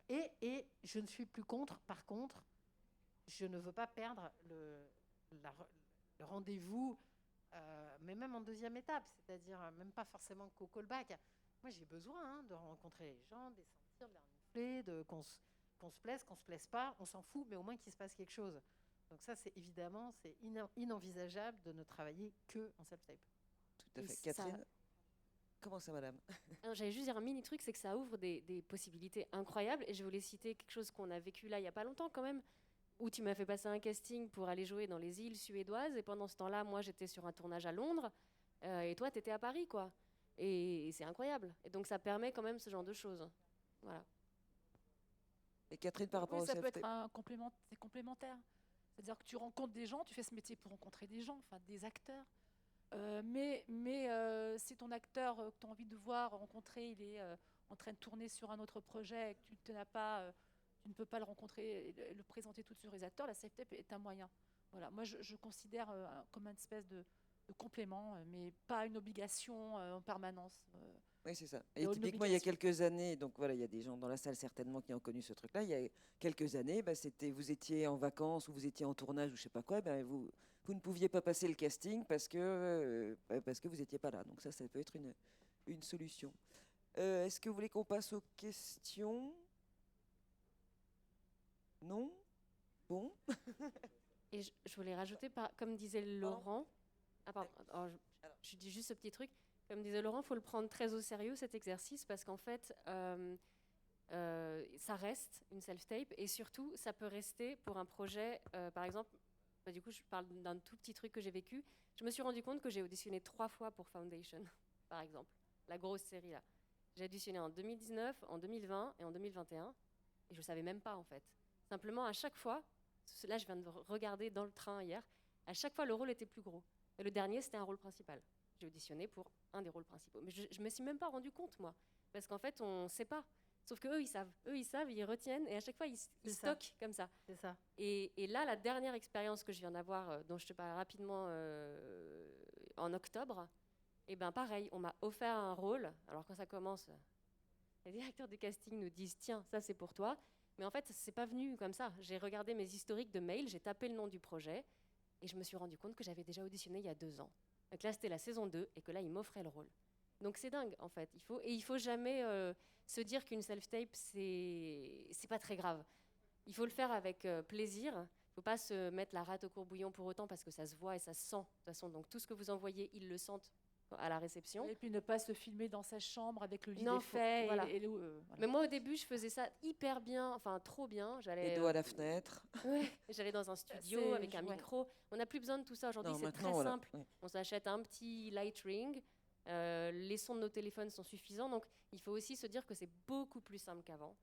Et je ne suis plus contre. Par contre, je ne veux pas perdre le rendez-vous, mais même en deuxième étape, c'est-à-dire même pas forcément qu'au callback. Moi, j'ai besoin de rencontrer les gens, de les sentir, de les renifler, qu'on se plaise, qu'on se plaise pas, on s'en fout, mais au moins qu'il se passe quelque chose. Donc ça, c'est évidemment, c'est inenvisageable de ne travailler que en self-tape. Tout à fait. Catherine, comment ça, madame? J'allais juste dire un mini truc, c'est que ça ouvre des possibilités incroyables. Et je voulais citer quelque chose qu'on a vécu là il n'y a pas longtemps quand même, où tu m'as fait passer un casting pour aller jouer dans les îles suédoises. Et pendant ce temps-là, moi, j'étais sur un tournage à Londres. Et toi, tu étais à Paris, quoi. Et c'est incroyable. Et donc, ça permet quand même ce genre de choses. Voilà. Et Catherine, par rapport Oui, au ça peut self-tape? être un complément, c'est complémentaire. C'est-à-dire que tu rencontres des gens, tu fais ce métier pour rencontrer des gens, enfin des acteurs. Mais si ton acteur que tu as envie de voir, rencontrer, il est en train de tourner sur un autre projet et que tu ne peux pas le rencontrer et le présenter tout de suite sur les acteurs, la self-tape est un moyen. Voilà. Moi, je considère comme une espèce de complément, mais pas une obligation en permanence. Oui, c'est ça. Et typiquement, il y a quelques années, donc voilà, il y a des gens dans la salle certainement qui ont connu ce truc-là. Il y a quelques années, vous étiez en vacances ou vous étiez en tournage ou je sais pas quoi, vous ne pouviez pas passer le casting parce que vous n'étiez pas là. Donc ça peut être une solution. Est-ce que vous voulez qu'on passe aux questions? Non? Bon. Et je voulais rajouter, comme disait Laurent, je dis juste ce petit truc. Comme disait Laurent, il faut le prendre très au sérieux, cet exercice, parce qu'en fait, ça reste une self-tape, et surtout, ça peut rester pour un projet, par exemple, du coup, je parle d'un tout petit truc que j'ai vécu. Je me suis rendu compte que j'ai auditionné 3 fois pour Foundation, par exemple, la grosse série, là. J'ai auditionné en 2019, en 2020 et en 2021, et je ne savais même pas, en fait. Simplement, à chaque fois, là, je viens de regarder dans le train hier, à chaque fois, le rôle était plus gros. Et le dernier, c'était un rôle principal. J'ai auditionné pour un des rôles principaux. Mais je ne me suis même pas rendu compte, moi. Parce qu'en fait, on ne sait pas. Sauf qu'eux, ils savent. Eux, ils savent, ils retiennent. Et à chaque fois, ils stockent comme ça. C'est ça. Et là, la dernière expérience que je viens d'avoir, dont je te parle rapidement en octobre, et ben pareil, on m'a offert un rôle. Alors quand ça commence, les directeurs de casting nous disent « Tiens, ça c'est pour toi ». Mais en fait, c'est pas venu comme ça. J'ai regardé mes historiques de mails, j'ai tapé le nom du projet et je me suis rendu compte que j'avais déjà auditionné il y a 2 ans. Donc là, c'était la saison 2 et que là, ils m'offraient le rôle. Donc c'est dingue, en fait. Il faut jamais se dire qu'une self-tape, c'est pas très grave. Il faut le faire avec plaisir. Il ne faut pas se mettre la rate au courbouillon pour autant parce que ça se voit et ça se sent. De toute façon, donc tout ce que vous envoyez, ils le sentent à la réception. Et puis ne pas se filmer dans sa chambre avec le lit Non, défait. voilà. Voilà. Mais moi, au début, je faisais ça hyper bien, enfin trop bien. Les dos à la fenêtre. Ouais, j'allais dans un studio avec un micro. On n'a plus besoin de tout ça aujourd'hui, c'est très simple. Ouais. On s'achète un petit light ring. Les sons de nos téléphones sont suffisants. Donc, il faut aussi se dire que c'est beaucoup plus simple qu'avant.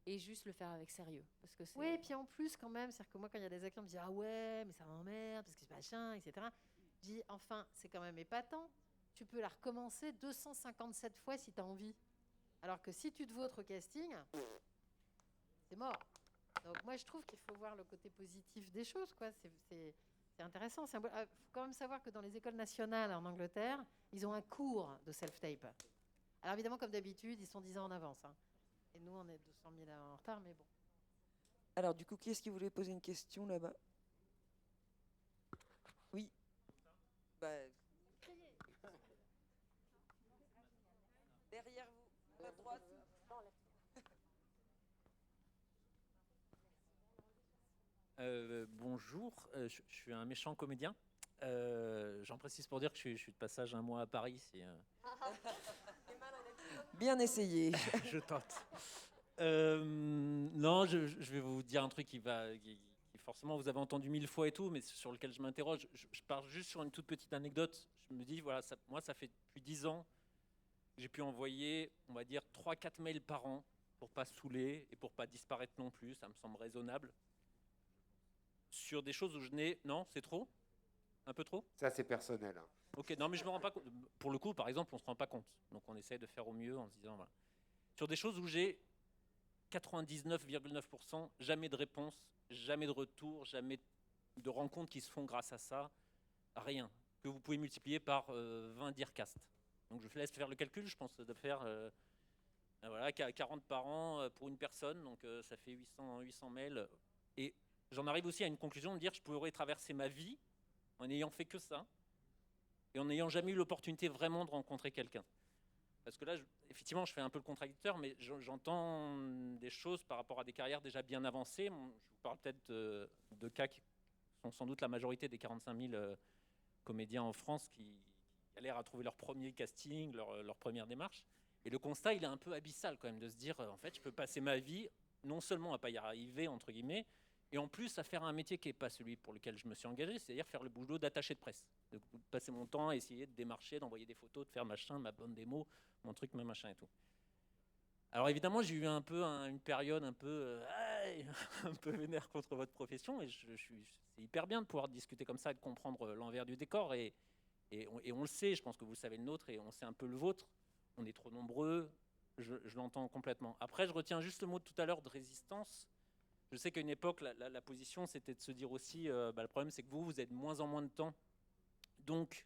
Et juste le faire avec sérieux. Parce que oui, et puis en plus, quand même, c'est-à-dire que moi, quand il y a des acteurs qui me disent « Ah ouais, mais ça m'emmerde, parce que c'est machin, etc. » Je dis « Enfin, c'est quand même épatant. Tu peux la recommencer 257 fois si tu as envie. Alors que si tu te vautres au casting, c'est mort. » Donc moi, je trouve qu'il faut voir le côté positif des choses, quoi. C'est intéressant. Il faut quand même savoir que dans les écoles nationales en Angleterre, ils ont un cours de self-tape. Alors évidemment, comme d'habitude, ils sont 10 ans en avance. Hein. Et nous, on est 200 000 en retard, mais bon. Alors, du coup, qui est-ce qui voulait poser une question là-bas? Oui. Bonjour, je suis un méchant comédien. J'en précise pour dire que je suis de passage un mois à Paris. Bien essayé. Je tente. Non, je vais vous dire un truc qui forcément vous avez entendu 1000 fois et tout, mais sur lequel je m'interroge. Je pars juste sur une toute petite anecdote. Je me dis, voilà, moi ça fait depuis 10 ans que j'ai pu envoyer, on va dire, 3-4 mails par an pour pas saouler et pour pas disparaître non plus. Ça me semble raisonnable. Sur des choses où je n'ai... Non, c'est trop ? Un peu trop ? Ça, c'est personnel. Hein. Ok, non, mais je me rends pas compte. Pour le coup, par exemple, on se rend pas compte. Donc on essaie de faire au mieux en se disant, voilà. Sur des choses où j'ai 99,9%, jamais de réponse, jamais de retour, jamais de rencontres qui se font grâce à ça, rien. Que vous pouvez multiplier par 20 Dearcast. Donc je vous laisse faire le calcul, je pense de faire voilà, 40 par an pour une personne, donc ça fait 800 mails. Et j'en arrive aussi à une conclusion de dire que je pourrais traverser ma vie en n'ayant fait que ça et en n'ayant jamais eu l'opportunité vraiment de rencontrer quelqu'un. Parce que là, effectivement, je fais un peu le contradicteur, mais j'entends des choses par rapport à des carrières déjà bien avancées. Je vous parle peut-être de cas qui sont sans doute la majorité des 45 000 comédiens en France qui galèrent à trouver leur premier casting, leur première démarche. Et le constat, il est un peu abyssal quand même, de se dire, en fait, je peux passer ma vie non seulement à pas y arriver, entre guillemets, et en plus à faire un métier qui n'est pas celui pour lequel je me suis engagé, c'est-à-dire faire le boulot d'attaché de presse, de passer mon temps à essayer de démarcher, d'envoyer des photos, de faire machin, ma bonne démo, mon truc, ma machin et tout. Alors évidemment, j'ai eu un peu une période un peu vénère contre votre profession, et c'est hyper bien de pouvoir discuter comme ça, de comprendre l'envers du décor, et on le sait, je pense que vous savez le nôtre, et on sait un peu le vôtre, on est trop nombreux, je l'entends complètement. Après, je retiens juste le mot de tout à l'heure de résistance. Je sais qu'à une époque, la position, c'était de se dire aussi, le problème, c'est que vous êtes de moins en moins de temps. Donc,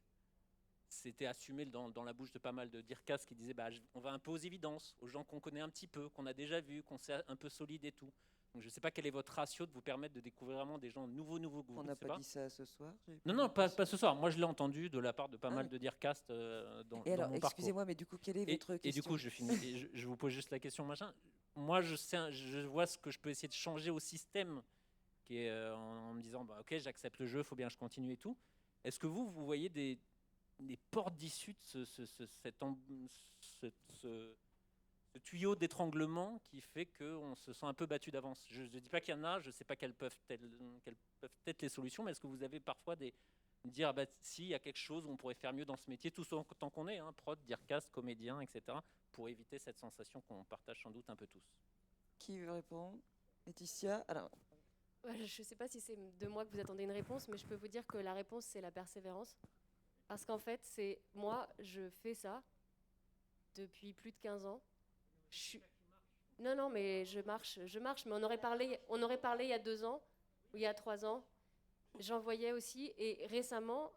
c'était assumé dans la bouche de pas mal de Dearcast qui disaient, on va un peu aux évidences, aux gens qu'on connaît un petit peu, qu'on a déjà vus, qu'on sait un peu solide et tout. Donc, je ne sais pas quel est votre ratio de vous permettre de découvrir vraiment des gens nouveaux que vous. On n'a pas dit ça ce soir. Non, pas ce soir. Moi, je l'ai entendu de la part de pas mal de Dearcast dans et alors, mon parcours. Excusez-moi, mais du coup, quelle est votre question ? Et du coup, je finis. Je vous pose juste la question, machin. Moi, je vois ce que je peux essayer de changer au système, qui est en me disant, ok, j'accepte le jeu, il faut bien que je continue et tout. Est-ce que vous voyez des portes d'issue de ce tuyau d'étranglement qui fait qu'on se sent un peu battu d'avance? Je ne dis pas qu'il y en a, je ne sais pas quelles peuvent être les solutions, mais est-ce que vous avez parfois dire, si, il y a quelque chose où on pourrait faire mieux dans ce métier, tout autant qu'on est, prod, Dearcast, comédien, etc., pour éviter cette sensation qu'on partage sans doute un peu tous. Qui veut répondre? Laetitia? Alors... Je ne sais pas si c'est de moi que vous attendez une réponse, mais je peux vous dire que la réponse, c'est la persévérance. Parce qu'en fait, moi, je fais ça depuis plus de 15 ans. Non, mais je marche, mais on aurait parlé il y a 2 ans, ou il y a 3 ans. J'envoyais aussi, et récemment,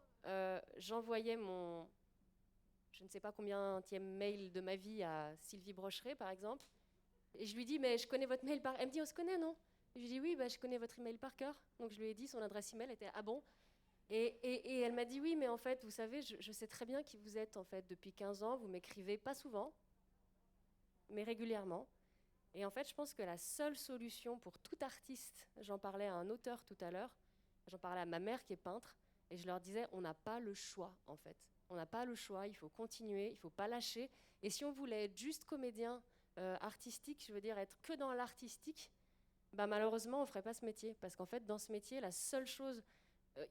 j'envoyais je ne sais pas combienième mail de ma vie à Sylvie Brocheret, par exemple, et je lui dis, mais je connais votre mail par... Elle me dit, on se connaît, non? Et je lui dis, oui, je connais votre email par cœur. Donc je lui ai dit, son adresse email était, ah bon? Et elle m'a dit, oui, mais en fait, vous savez, je sais très bien qui vous êtes, en fait, depuis 15 ans, vous m'écrivez pas souvent, mais régulièrement. Et en fait, je pense que la seule solution pour tout artiste, j'en parlais à un auteur tout à l'heure, j'en parlais à ma mère qui est peintre, et je leur disais, on n'a pas le choix, en fait. On n'a pas le choix, il faut continuer, il ne faut pas lâcher. Et si on voulait être juste comédien artistique, je veux dire être que dans l'artistique, malheureusement, on ne ferait pas ce métier. Parce qu'en fait, dans ce métier, la seule chose,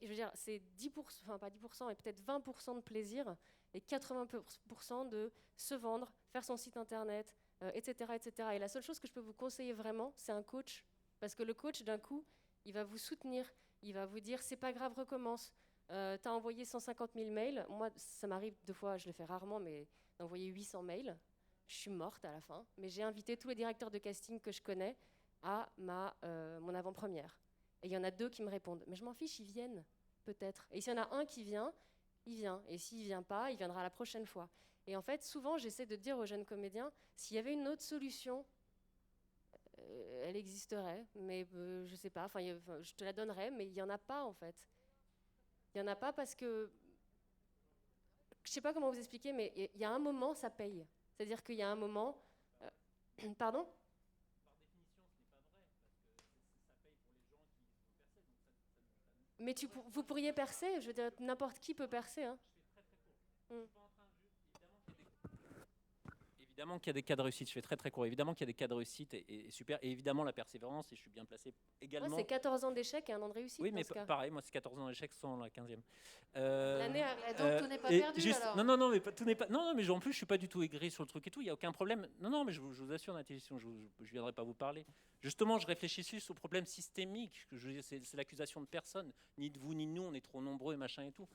je veux dire, c'est 10%, enfin pas 10%, mais peut-être 20% de plaisir et 80% de se vendre, faire son site internet, etc., etc. Et la seule chose que je peux vous conseiller vraiment, c'est un coach. Parce que le coach, d'un coup, il va vous soutenir, il va vous dire, c'est pas grave, recommence. T'as envoyé 150 000 mails. Moi, ça m'arrive 2 fois, je le fais rarement, mais d'envoyer 800 mails. Je suis morte à la fin. Mais j'ai invité tous les directeurs de casting que je connais à mon avant-première. Et il y en a 2 qui me répondent. Mais je m'en fiche, ils viennent, peut-être. Et s'il y en a un qui vient, il vient. Et s'il ne vient pas, il viendra la prochaine fois. Et en fait, souvent, j'essaie de dire aux jeunes comédiens, s'il y avait une autre solution, elle existerait. Mais je ne sais pas, je te la donnerais, mais il n'y en a pas, en fait. Il n'y en a pas parce que, je ne sais pas comment vous expliquer, mais il y a un moment, ça paye. C'est-à-dire qu'il y a un moment... Pardon ? Mais vous pourriez percer, je veux dire, n'importe qui peut percer. Hein. Évidemment qu'il y a des cas de réussite, je fais très très court. Évidemment qu'il y a des cas de réussite et super. Et évidemment la persévérance, et je suis bien placé également. Moi, c'est 14 ans d'échec et un an de réussite. Oui, mais dans ce cas. pareil, moi c'est 14 ans d'échec sans la 15e. L'année Donc tout n'est pas perdu alors. Non, mais tout n'est pas. Non, mais en plus je suis pas du tout aigri sur le truc et tout. Il y a aucun problème. Non, mais je vous assure, l'intelligence, je viendrai pas vous parler. Justement, je réfléchis juste au problème systémique. C'est l'accusation de personne, ni de vous ni de nous. On est trop nombreux et machin et tout.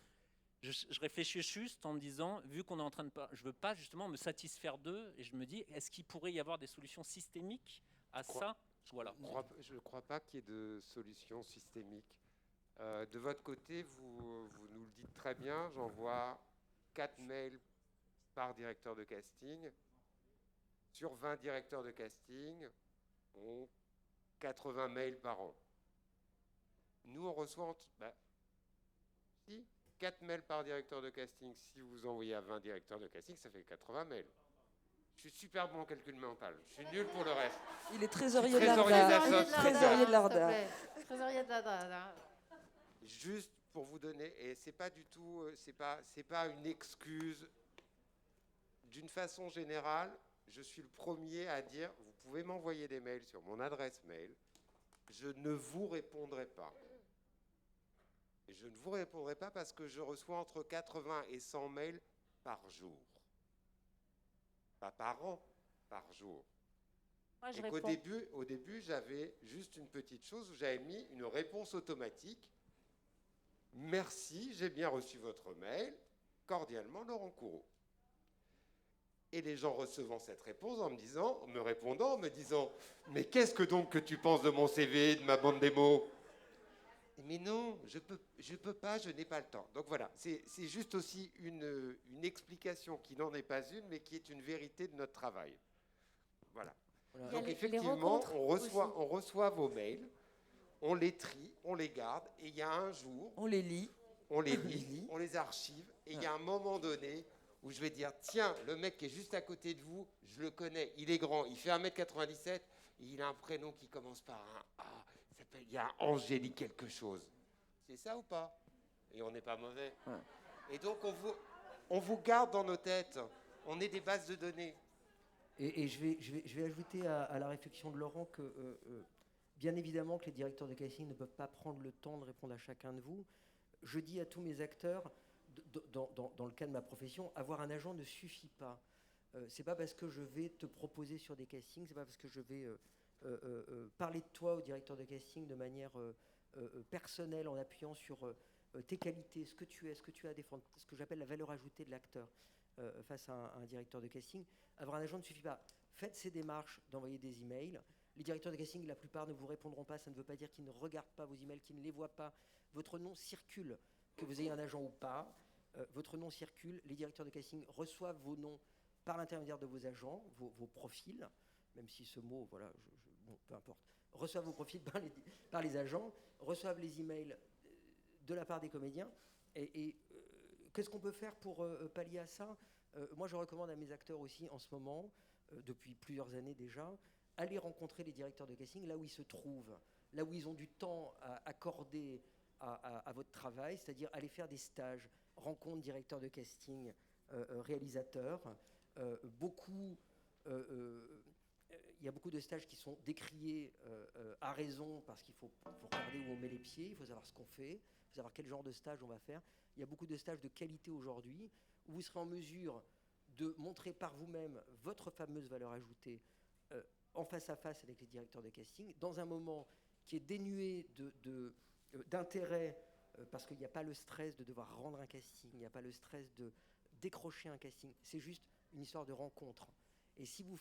Je réfléchis juste en me disant, vu qu'on est en train de pas, je veux pas justement me satisfaire d'eux, et je me dis, est-ce qu'il pourrait y avoir des solutions systémiques à ça? Voilà. Je ne crois pas qu'il y ait de solution systémique. De votre côté, vous nous le dites très bien, j'envoie 4 mails par directeur de casting. Sur 20 directeurs de casting, on 80 mails par an. Nous, on reçoit... 4 mails par directeur de casting, si vous envoyez à 20 directeurs de casting, ça fait 80 mails. Je suis super bon en calcul mental. Je suis nul pour le reste. Il est trésorier de Trésorier l'ARDA. de Trésorier de l'ARDA. Trésorier de l'ARDA. Juste pour vous donner, et c'est pas du tout, c'est pas une excuse. D'une façon générale, je suis le premier à dire, vous pouvez m'envoyer des mails sur mon adresse mail, je ne vous répondrai pas. Et je ne vous répondrai pas parce que je reçois entre 80 et 100 mails par jour. Pas par an, par jour. Moi, je Et qu'au réponds. au début, j'avais juste une petite chose où j'avais mis une réponse automatique. Merci, j'ai bien reçu votre mail. Cordialement, Laurent Courreau. Et les gens recevant cette réponse en me disant, mais qu'est-ce que donc que tu penses de mon CV, de ma bande démo? Mais non, je peux pas, je n'ai pas le temps. Donc voilà, c'est juste aussi une explication qui n'en est pas une, mais qui est une vérité de notre travail. Voilà. Donc effectivement, on reçoit vos mails, on les trie, on les garde, et il y a un jour... On les lit. On les archive, et il y a un moment donné où je vais dire, tiens, le mec qui est juste à côté de vous, je le connais, il est grand, il fait 1m97, et il a un prénom qui commence par un A. Il y a Angélique quelque chose. C'est ça ou pas? Et on n'est pas mauvais. Ouais. Et donc, on vous garde dans nos têtes. On est des bases de données. Et je vais ajouter à la réflexion de Laurent que, bien évidemment, que les directeurs de casting ne peuvent pas prendre le temps de répondre à chacun de vous. Je dis à tous mes acteurs, dans le cas de ma profession, avoir un agent ne suffit pas. C'est pas parce que je vais te proposer sur des castings, c'est pas parce que je vais... parler de toi au directeur de casting de manière personnelle en appuyant sur tes qualités, ce que tu es, ce que tu as à défendre, ce que j'appelle la valeur ajoutée de l'acteur face à un directeur de casting. Avoir un agent ne suffit pas. Faites ces démarches d'envoyer des emails. Les directeurs de casting, la plupart ne vous répondront pas. Ça ne veut pas dire qu'ils ne regardent pas vos emails, qu'ils ne les voient pas. Votre nom circule, que vous ayez un agent ou pas. Votre nom circule. Les directeurs de casting reçoivent vos noms par l'intermédiaire de vos agents, vos profils, même si ce mot, voilà, bon, peu importe, reçoivent vos profils par les agents, reçoivent les emails de la part des comédiens. Et qu'est-ce qu'on peut faire pour pallier à ça? Moi, je recommande à mes acteurs aussi, en ce moment, depuis plusieurs années déjà, aller rencontrer les directeurs de casting là où ils se trouvent, là où ils ont du temps à accorder à votre travail, c'est-à-dire aller faire des stages, rencontres directeurs de casting, réalisateurs. Il y a beaucoup de stages qui sont décriés à raison parce qu'il faut regarder où on met les pieds, il faut savoir ce qu'on fait, il faut savoir quel genre de stage on va faire. Il y a beaucoup de stages de qualité aujourd'hui où vous serez en mesure de montrer par vous-même votre fameuse valeur ajoutée en face à face avec les directeurs de casting, dans un moment qui est dénué d'intérêt parce qu'il n'y a pas le stress de devoir rendre un casting, il n'y a pas le stress de décrocher un casting, c'est juste une histoire de rencontre. Et si vous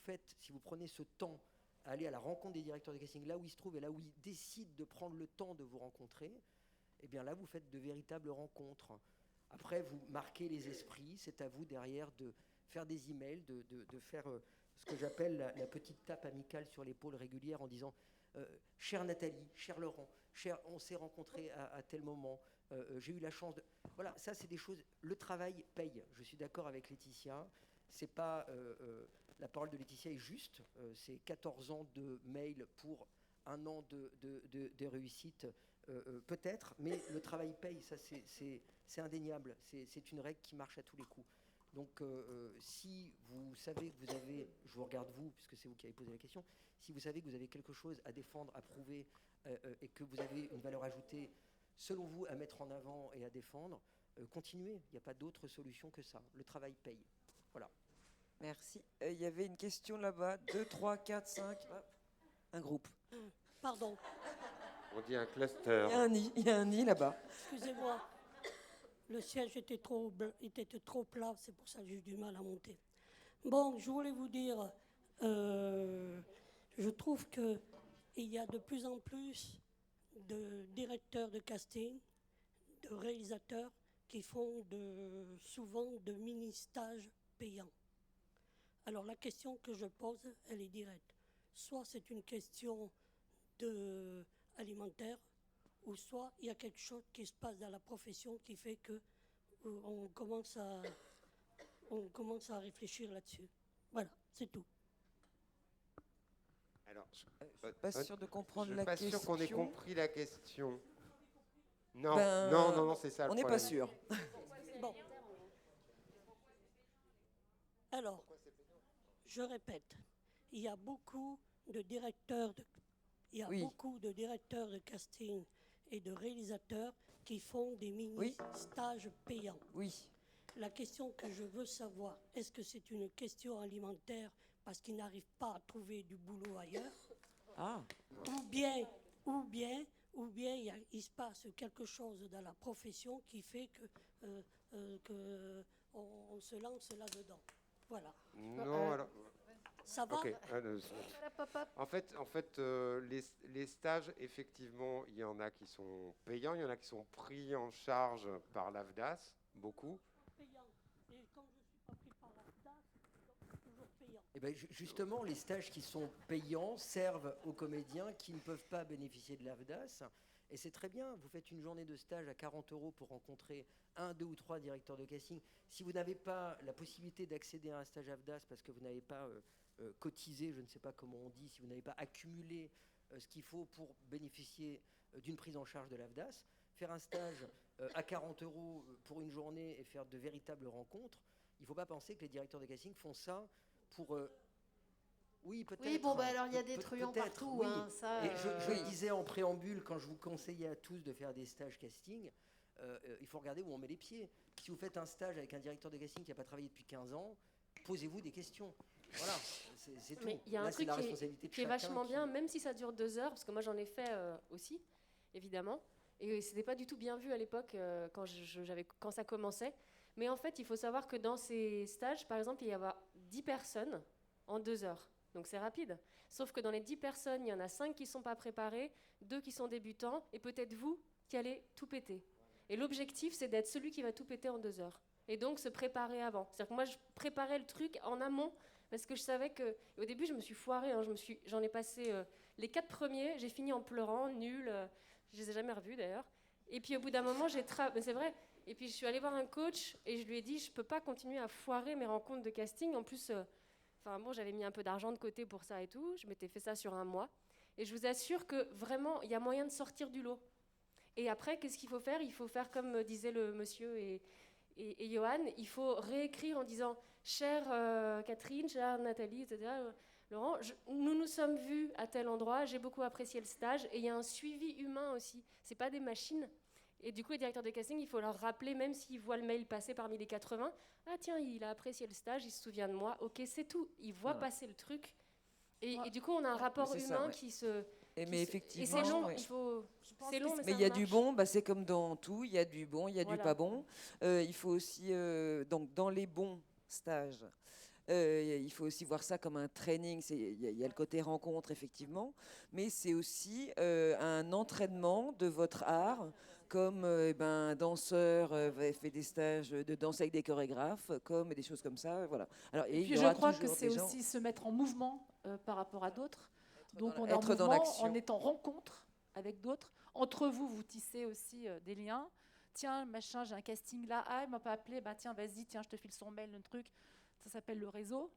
prenez ce temps à aller à la rencontre des directeurs de casting, là où ils se trouvent et là où ils décident de prendre le temps de vous rencontrer, eh bien là, vous faites de véritables rencontres. Après, vous marquez les esprits, c'est à vous derrière de faire des emails, de faire ce que j'appelle la petite tape amicale sur l'épaule régulière en disant « Chère Nathalie, cher Laurent, on s'est rencontrés à tel moment, j'ai eu la chance de... » Voilà, ça c'est des choses... Le travail paye, je suis d'accord avec Laetitia. C'est pas... la parole de Laetitia est juste, c'est 14 ans de mail pour un an de réussite, peut-être, mais le travail paye, ça c'est indéniable, c'est une règle qui marche à tous les coups. Donc si vous savez que vous avez, je vous regarde vous, puisque c'est vous qui avez posé la question, si vous savez que vous avez quelque chose à défendre, à prouver, et que vous avez une valeur ajoutée, selon vous, à mettre en avant et à défendre, continuez, il n'y a pas d'autre solution que ça, le travail paye. Voilà. Merci. Il y avait une question là-bas, 2, 3, 4, 5, un groupe. Pardon, On dit un cluster. Il y a un nid là-bas. excusez-moi. Le siège était trop plat, c'est pour ça que j'ai eu du mal à monter. Bon, je voulais vous dire, je trouve qu'il y a de plus en plus de directeurs de casting, de réalisateurs qui font souvent de mini-stages payants. Alors la question que je pose, elle est directe. Soit c'est une question alimentaire, ou soit il y a quelque chose qui se passe dans la profession qui fait que on commence à réfléchir là-dessus. Voilà, c'est tout. Alors, Je suis pas sûre de comprendre la je suis pas sûr qu'on ait question. compris la question. Non, Ben, non, c'est ça le On n'est problème. pas sûr. Bon. Alors, je répète, il y a beaucoup de directeurs Oui. beaucoup de directeurs de casting et de réalisateurs qui font des mini-stages payants. Oui. La question que je veux savoir, est-ce que c'est une question alimentaire parce qu'ils n'arrivent pas à trouver du boulot ailleurs, Ah, ou bien il se passe quelque chose dans la profession qui fait que on se lance là-dedans. Voilà. Non, alors. Ça va? Ok. En fait, les stages, effectivement, il y en a qui sont payants, il y en a qui sont pris en charge par l'AFDAS, beaucoup. Payant. Et comme je ne suis pas pris par la FDAS, c'est toujours payant. Eh ben, justement, les stages qui sont payants servent aux comédiens qui ne peuvent pas bénéficier de l'AFDAS. Et c'est très bien, vous faites une journée de stage à 40 € pour rencontrer 1, 2 ou 3 directeurs de casting. Si vous n'avez pas la possibilité d'accéder à un stage AFDAS parce que vous n'avez pas cotisé, je ne sais pas comment on dit, si vous n'avez pas accumulé ce qu'il faut pour bénéficier d'une prise en charge de l'AFDAS, faire un stage à 40 € pour une journée et faire de véritables rencontres, il ne faut pas penser que les directeurs de casting font ça pour... oui, peut-être. Oui, bon, bah alors il y a des truands peut-être, partout. oui. Hein, ça, Et je le disais en préambule, quand je vous conseillais à tous de faire des stages casting, il faut regarder où on met les pieds. Si vous faites un stage avec un directeur de casting qui n'a pas travaillé depuis 15 ans, posez-vous des questions. Voilà, c'est tout. Mais il y a Là, un c'est truc la responsabilité de qui est chacun vachement bien, même si ça dure 2 heures, parce que moi j'en ai fait aussi, évidemment. Et c'était pas du tout bien vu à l'époque quand ça commençait. Mais en fait, il faut savoir que dans ces stages, par exemple, il y avait 10 personnes en 2 heures. Donc c'est rapide. Sauf que dans les 10 personnes, il y en a 5 qui ne sont pas préparés, 2 qui sont débutants, et peut-être vous qui allez tout péter. Et l'objectif, c'est d'être celui qui va tout péter en 2 heures. Et donc se préparer avant. C'est-à-dire que moi, je préparais le truc en amont, parce que je savais que... Au début, je me suis foirée. Hein, j'en ai passé les 4 premiers, j'ai fini en pleurant, nul. Je les ai jamais revus d'ailleurs. Et puis au bout d'un moment, mais c'est vrai. Et puis je suis allée voir un coach, et je lui ai dit, je ne peux pas continuer à foirer mes rencontres de casting. En plus... Enfin bon, j'avais mis un peu d'argent de côté pour ça et tout. Je m'étais fait ça sur un mois. Et je vous assure que vraiment, il y a moyen de sortir du lot. Et après, qu'est-ce qu'il faut faire ? Il faut faire comme disait le monsieur et Johan. Il faut réécrire en disant « Chère Catherine, chère Nathalie, etc. Laurent, nous nous sommes vus à tel endroit. J'ai beaucoup apprécié le stage. » Et il y a un suivi humain aussi. Ce n'est pas des machines. Et du coup, les directeurs de casting, il faut leur rappeler, même s'ils voient le mail passer parmi les 80, « Ah tiens, il a apprécié le stage, il se souvient de moi. » Ok, c'est tout. Ils voient passer le truc. Et du coup, on a un rapport humain qui se... Mais effectivement... Et c'est long, ouais. il faut... C'est long, mais Mais ça il y a du marche. bon, bah, c'est comme dans tout, il y a du bon, il y a du Voilà. pas bon. Il faut aussi, donc dans les bons stages, il faut aussi voir ça comme un training. Il y a le côté rencontre, effectivement, mais c'est aussi un entraînement de votre art, comme un danseur fait des stages de danse avec des chorégraphes, comme des choses comme ça. Voilà. Alors, Et il puis y je aura crois que toujours c'est des gens- aussi se mettre en mouvement par rapport à d'autres. Donc on est en être dans mouvement, l'action. en étant en rencontre avec d'autres. Entre vous, vous tissez aussi des liens. Tiens, machin, j'ai un casting là. Ah, il m'a pas appelé. Bah tiens, vas-y, tiens, je te file son mail, le truc. Ça s'appelle le réseau.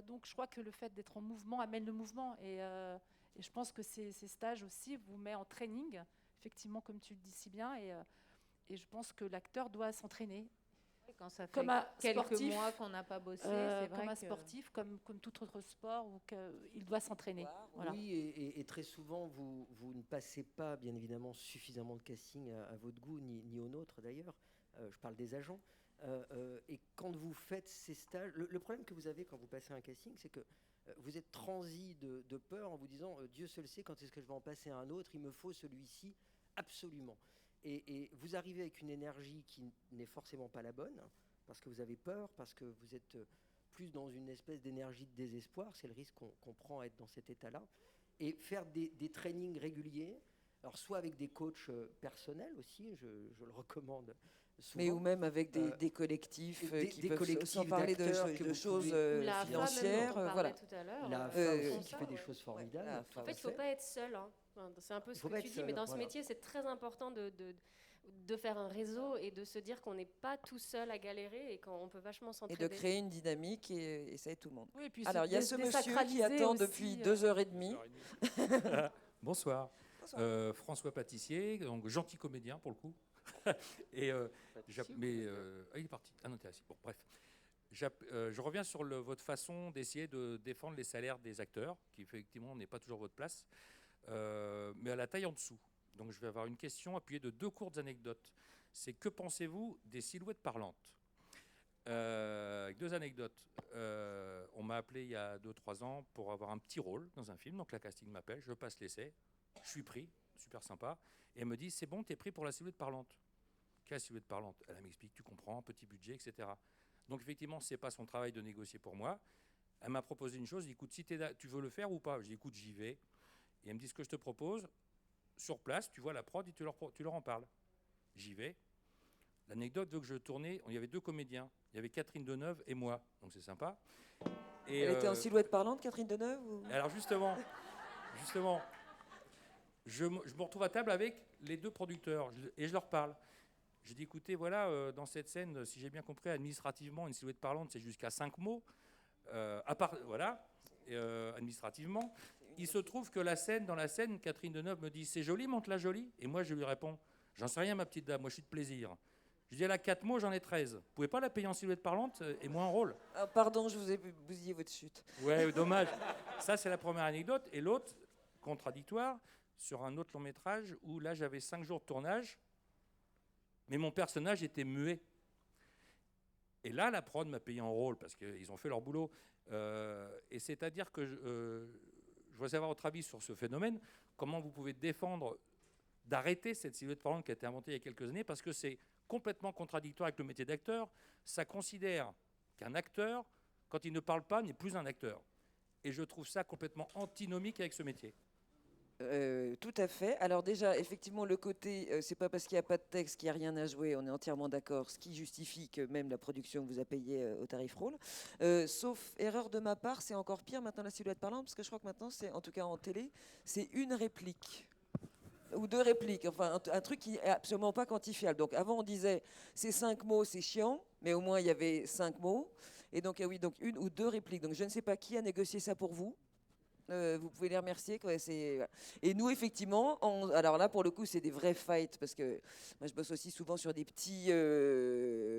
Donc je crois que le fait d'être en mouvement amène le mouvement. Et je pense que ces stages aussi vous mettent en training, effectivement, comme tu le dis si bien, et je pense que l'acteur doit s'entraîner. Quand ça fait Comme un quelques sportif, mois qu'on n'a pas bossé, c'est vrai comme un que... sportif, comme tout autre sport, où il doit s'entraîner. Voilà. Oui, et très souvent, vous ne passez pas, bien évidemment, suffisamment de casting à votre goût, ni au nôtre d'ailleurs. Je parle des agents. Et quand vous faites ces stages, le problème que vous avez quand vous passez un casting, c'est que vous êtes transi de peur en vous disant Dieu seul sait quand est-ce que je vais en passer un autre, il me faut celui-ci absolument. Et vous arrivez avec une énergie qui n'est forcément pas la bonne, parce que vous avez peur, parce que vous êtes plus dans une espèce d'énergie de désespoir, c'est le risque qu'on prend à être dans cet état-là. Et faire des trainings réguliers, alors soit avec des coachs personnels aussi, je le recommande souvent. Mais ou même avec des collectifs qui des peuvent, collectifs sans parler de choses financières. Voilà. Tout à l'heure. La AFA aussi qui fait des choses formidables. En fait, il ne faut pas être seul. Hein. Enfin, c'est un peu ce que tu dis, mais dans ce métier, c'est très important de faire un réseau et de se dire qu'on n'est pas tout seul à galérer et qu'on peut vachement Et s'entraider. de créer une dynamique et ça aide tout le monde. Oui, et puis Alors, il y a ce monsieur qui attend aussi, depuis 2h30. Bonsoir. François Pâtissier, donc gentil comédien pour le coup. Et, mais il est parti. Ah non, t'es assis. Bon, bref. Je reviens sur votre façon d'essayer de défendre les salaires des acteurs, qui effectivement n'est pas toujours votre place, mais à la taille en dessous. Donc je vais avoir une question appuyée de 2 courtes anecdotes. C'est que pensez-vous des silhouettes parlantes ? Avec 2 anecdotes. On m'a appelé il y a 2-3 ans pour avoir un petit rôle dans un film. Donc la casting m'appelle, je passe l'essai, je suis pris, super sympa. Et elle me dit, c'est bon, t'es pris pour la silhouette parlante. Quelle silhouette parlante ? Elle m'explique, tu comprends, petit budget, etc. Donc effectivement, c'est pas son travail de négocier pour moi. Elle m'a proposé une chose, elle dit, écoute, si tu veux le faire ou pas ? Je dis, écoute, j'y vais. Et elle me dit, ce que je te propose, sur place, tu vois la prod et tu leur en parles. J'y vais. L'anecdote veut que je tournais, il y avait 2 comédiens. Il y avait Catherine Deneuve et moi, donc c'est sympa. Et Elle était en silhouette parlante, Catherine Deneuve ou... Alors justement, je me retrouve à table avec les 2 producteurs et je leur parle. Je dis, écoutez, voilà, dans cette scène, si j'ai bien compris, administrativement, une silhouette parlante, c'est jusqu'à 5 mots. À part, voilà, administrativement. Il se trouve que dans la scène, Catherine Deneuve me dit, c'est joli, monte-la jolie. Et moi, je lui réponds, j'en sais rien, ma petite dame, moi, je suis de plaisir. Je dis, elle a 4 mots, j'en ai 13. Vous pouvez pas la payer en silhouette parlante et moi en rôle ? Ah, pardon, je vous ai bousillé votre chute. Ouais, dommage. Ça, c'est la première anecdote. Et l'autre, contradictoire, sur un autre long métrage où là, j'avais 5 jours de tournage, mais mon personnage était muet. Et là, la prod m'a payé en rôle parce qu'ils ont fait leur boulot. Et c'est-à-dire que je voudrais savoir votre avis sur ce phénomène. Comment vous pouvez défendre d'arrêter cette silhouette parlante qui a été inventée il y a quelques années, parce que c'est complètement contradictoire avec le métier d'acteur. Ça considère qu'un acteur, quand il ne parle pas, n'est plus un acteur. Et je trouve ça complètement antinomique avec ce métier. Tout à fait. Alors déjà, effectivement, le côté, c'est pas parce qu'il n'y a pas de texte qu'il n'y a rien à jouer, on est entièrement d'accord, ce qui justifie que même la production vous a payé au tarif rôle. Sauf erreur de ma part, c'est encore pire maintenant la silhouette parlante, parce que je crois que maintenant, c'est, en tout cas en télé, c'est une réplique. Ou 2 répliques, enfin un truc qui est absolument pas quantifiable. Donc avant on disait c'est 5 mots, c'est chiant, mais au moins il y avait 5 mots. Et donc oui, donc 1 ou 2 répliques. Donc je ne sais pas qui a négocié ça pour vous. Vous pouvez les remercier. Quoi, et nous, effectivement, alors là, pour le coup, c'est des vrais fights, parce que moi, je bosse aussi souvent sur des petits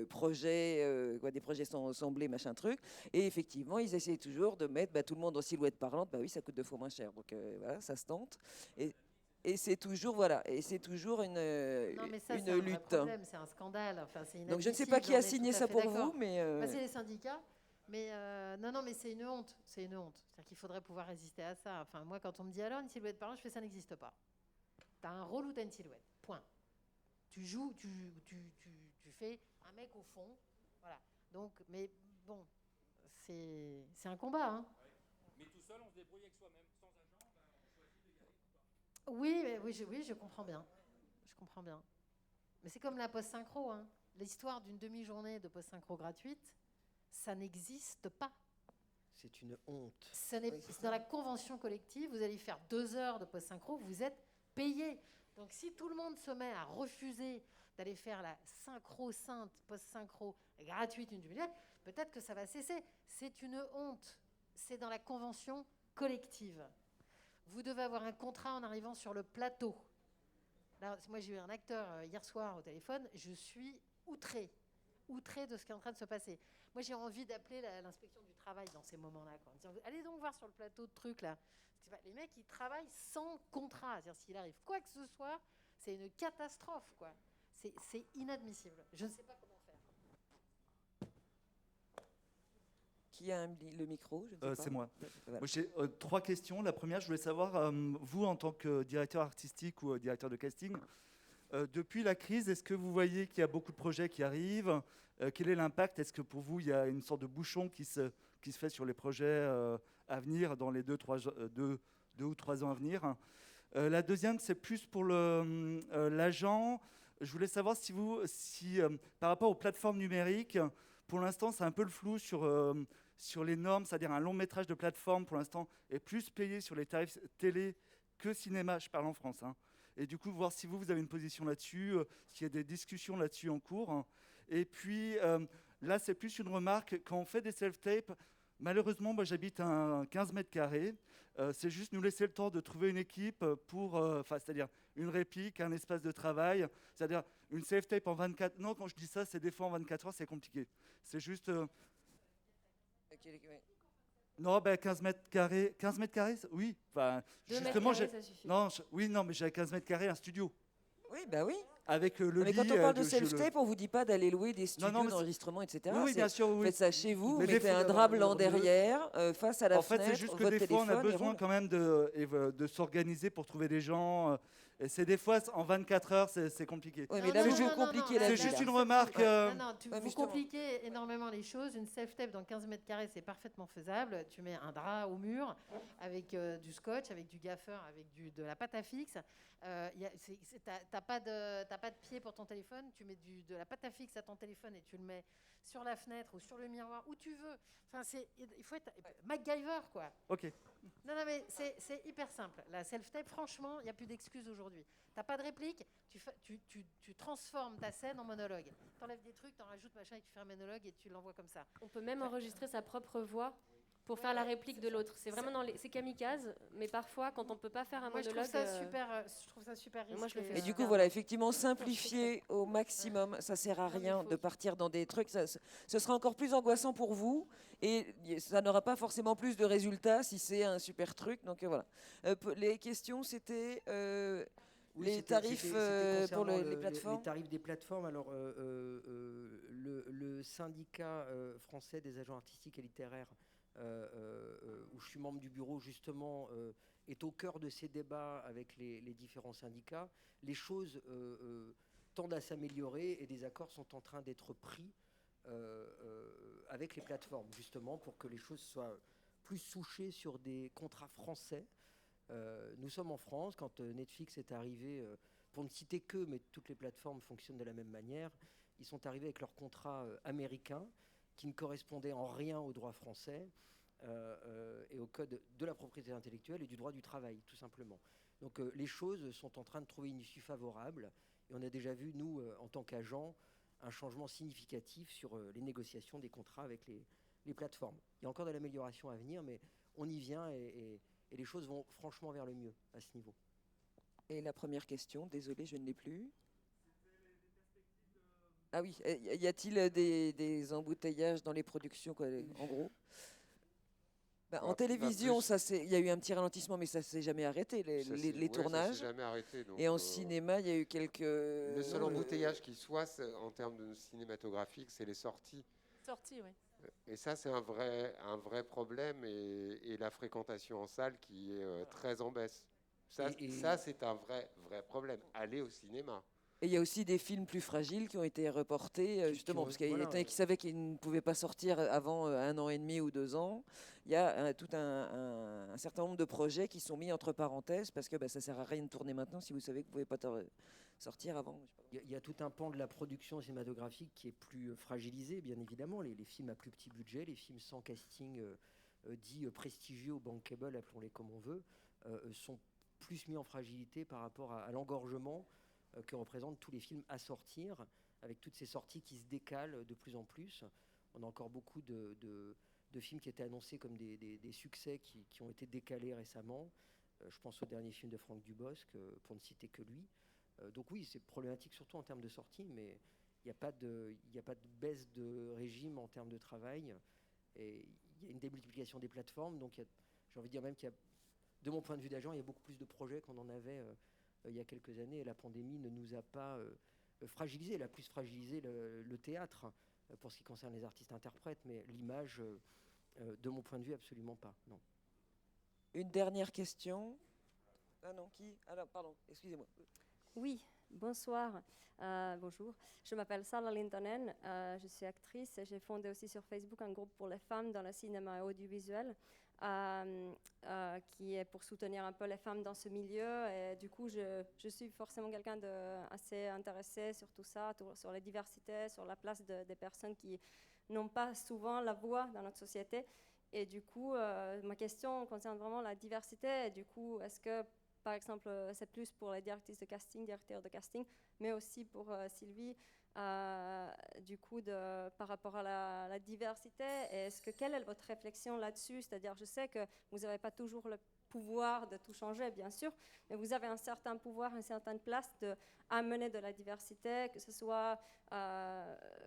projets, des projets semblés, machin truc. Et effectivement, ils essaient toujours de mettre tout le monde en silhouette parlante. Bah oui, ça coûte 2 fois moins cher. Donc voilà, ça se tente. Et c'est toujours, une Non, mais ça, c'est un vrai lutte. problème, c'est un scandale. Enfin, c'est Donc je ne sais pas qui a signé ça pour vous, mais... Bah, c'est les syndicats. Mais non, mais c'est une honte. C'est une honte. C'est-à-dire qu'il faudrait pouvoir résister à ça. Enfin, moi, quand on me dit alors une silhouette parlante, je fais ça n'existe pas. T'as un rôle ou t'as une silhouette. Point. Tu joues, tu fais un mec au fond. Voilà. Donc, mais bon, c'est un combat. Hein. Mais tout seul, on se débrouille avec soi-même. Sans agent, on choisit de y aller ou pas ? Oui, je comprends bien. Je comprends bien. Mais c'est comme la post-synchro. Hein. L'histoire d'une demi-journée de post-synchro gratuite, ça n'existe pas. C'est une honte. C'est dans la convention collective, vous allez faire 2 heures de post-synchro, vous êtes payé. Donc si tout le monde se met à refuser d'aller faire la synchro-sainte, post-synchro gratuite une demi-heure, peut-être que ça va cesser. C'est une honte. C'est dans la convention collective. vous devez avoir un contrat en arrivant sur le plateau. Là, moi, j'ai eu un acteur hier soir au téléphone, je suis outrée de ce qui est en train de se passer. Moi, j'ai envie d'appeler l'inspection du travail dans ces moments-là, quoi, en disant, allez donc voir sur le plateau de trucs, là. Les mecs, ils travaillent sans contrat. C'est-à-dire, s'il arrive quoi que ce soit, c'est une catastrophe, quoi. C'est inadmissible. Je ne sais pas comment faire. Qui a le micro? C'est moi. Voilà. Moi, j'ai 3 questions. La première, je voulais savoir, vous, en tant que directeur artistique ou directeur de casting, depuis la crise, est-ce que vous voyez qu'il y a beaucoup de projets qui arrivent? Quel est l'impact? Est-ce que pour vous, il y a une sorte de bouchon qui se fait sur les projets à venir dans les 2 ou 3 ans à venir? La deuxième, c'est plus pour l'agent. Je voulais savoir si par rapport aux plateformes numériques, pour l'instant, c'est un peu le flou sur les normes, c'est-à-dire un long métrage de plateforme, pour l'instant, est plus payé sur les tarifs télé que cinéma, je parle en France. Et du coup, voir si vous avez une position là-dessus, s'il y a des discussions là-dessus en cours. Et puis, là, c'est plus une remarque. Quand on fait des self-tapes, malheureusement, moi, j'habite à 15 mètres carrés. C'est juste nous laisser le temps de trouver une équipe c'est-à-dire une réplique, un espace de travail. C'est-à-dire une self-tape en 24... Non, quand je dis ça, c'est des fois en 24 heures, c'est compliqué. C'est juste... Non, 15 mètres carrés, oui. Enfin, 2 justement, mètres carrés, ça suffit. non, mais j'ai à 15 mètres carrés un studio. Oui, bah oui. Avec le mais lit. quand on parle de self-tape, on vous dit pas d'aller louer des studios d'enregistrement, etc. Oui, bien sûr. Oui. Faites ça chez vous, mais mettez un drap blanc derrière, face à la fenêtre, c'est juste que votre des fois, on a téléphone, besoin quand même de s'organiser pour trouver des gens. Et c'est des fois, en 24 heures, c'est compliqué. Oui, mais là, vous compliquez la vie. C'est juste une remarque. Vous compliquez énormément les choses. Une self-tape dans 15 mètres carrés, c'est parfaitement faisable. Tu mets un drap au mur avec du scotch, avec du gaffeur, avec de la pâte à fixe. T'as pas de pied pour ton téléphone. Tu mets de la pâte à fixe à ton téléphone et tu le mets sur la fenêtre ou sur le miroir, où tu veux. Enfin, il faut être MacGyver, quoi. Ok. Non, mais c'est hyper simple. La self-tape, franchement, il n'y a plus d'excuses aujourd'hui. T'as pas de réplique, tu transformes ta scène en monologue. T'enlèves des trucs, t'en rajoutes machin et tu fais un monologue et tu l'envoies comme ça. On peut même enregistrer sa propre voix pour faire la réplique de l'autre. C'est vraiment c'est kamikaze, mais parfois, quand on peut pas faire un monologue... Je trouve ça super risqué. Moi, je le fais. Et du coup, voilà, effectivement, simplifier au maximum. Ça sert à rien de partir dans des trucs. Ce sera encore plus angoissant pour vous et ça n'aura pas forcément plus de résultats si c'est un super truc. Donc voilà. Les questions, c'était les tarifs pour les plateformes. Les tarifs des plateformes. Alors, le syndicat français des agents artistiques et littéraires, où je suis membre du bureau, justement, est au cœur de ces débats avec les différents syndicats. Les choses tendent à s'améliorer et des accords sont en train d'être pris avec les plateformes, justement, pour que les choses soient plus souchées sur des contrats français. Nous sommes en France. Quand Netflix est arrivé, pour ne citer que, mais toutes les plateformes fonctionnent de la même manière, ils sont arrivés avec leur contrat américain qui ne correspondait en rien au droit français et au code de la propriété intellectuelle et du droit du travail, tout simplement. Donc les choses sont en train de trouver une issue favorable et on a déjà vu, nous, en tant qu'agents, un changement significatif sur les négociations des contrats avec les plateformes. Il y a encore de l'amélioration à venir, mais on y vient et les choses vont franchement vers le mieux à ce niveau. Et la première question, désolé, je ne l'ai plus. Ah oui, y a-t-il des embouteillages dans les productions, quoi, en gros? En télévision, il y a eu un petit ralentissement, mais ça ne s'est jamais arrêté, les tournages. Ça s'est jamais arrêté. Donc, et en cinéma, il y a eu quelques... Le seul embouteillage qui soit, en termes de cinématographique, c'est les sorties. Sorties, oui. Et ça, c'est un vrai problème, et la fréquentation en salle qui est très en baisse. Ça, c'est un vrai problème. Aller au cinéma. Et il y a aussi des films plus fragiles qui ont été reportés, justement, parce qu'il y en a qui savaient qu'ils ne pouvaient pas sortir avant 1 an et demi ou 2 ans. Il y a tout un certain nombre de projets qui sont mis entre parenthèses, parce que ça ne sert à rien de tourner maintenant si vous savez que vous ne pouvez pas sortir avant. Il y a tout un pan de la production cinématographique qui est plus fragilisé, bien évidemment. Les films à plus petit budget, les films sans casting dits prestigieux ou bankable, appelons-les comme on veut, sont plus mis en fragilité par rapport à l'engorgement que représentent tous les films à sortir, avec toutes ces sorties qui se décalent de plus en plus. On a encore beaucoup de films qui étaient annoncés comme des succès qui ont été décalés récemment. Je pense au dernier film de Franck Dubosc, pour ne citer que lui. Donc oui, c'est problématique surtout en termes de sortie, mais il n'y a pas de baisse de régime en termes de travail. Et il y a une démultiplication des plateformes. Donc j'ai envie de dire même qu'il y a, de mon point de vue d'agent, il y a beaucoup plus de projets qu'on en avait il y a quelques années. Et la pandémie ne nous a pas fragilisé. Elle a plus fragilisé le théâtre pour ce qui concerne les artistes-interprètes. Mais l'image, de mon point de vue, absolument pas. Non. Une dernière question. Ah non, qui? Alors, pardon, excusez-moi. Oui, bonsoir. Bonjour. Je m'appelle Sara Lintonen. Je suis actrice et j'ai fondé aussi sur Facebook un groupe pour les femmes dans le cinéma et audiovisuel qui est pour soutenir un peu les femmes dans ce milieu. Et du coup, je suis forcément quelqu'un d'assez intéressé sur tout ça, sur la diversité, sur la place des personnes qui n'ont pas souvent la voix dans notre société. Et du coup, ma question concerne vraiment la diversité. Et du coup, est-ce que, par exemple, c'est plus pour les directrices de casting, directeurs de casting, mais aussi pour Sylvie, du coup, par rapport à la diversité, quelle est votre réflexion là-dessus? C'est-à-dire, je sais que vous n'avez pas toujours le pouvoir de tout changer, bien sûr, mais vous avez un certain pouvoir, une certaine place d'amener de la diversité, que ce soit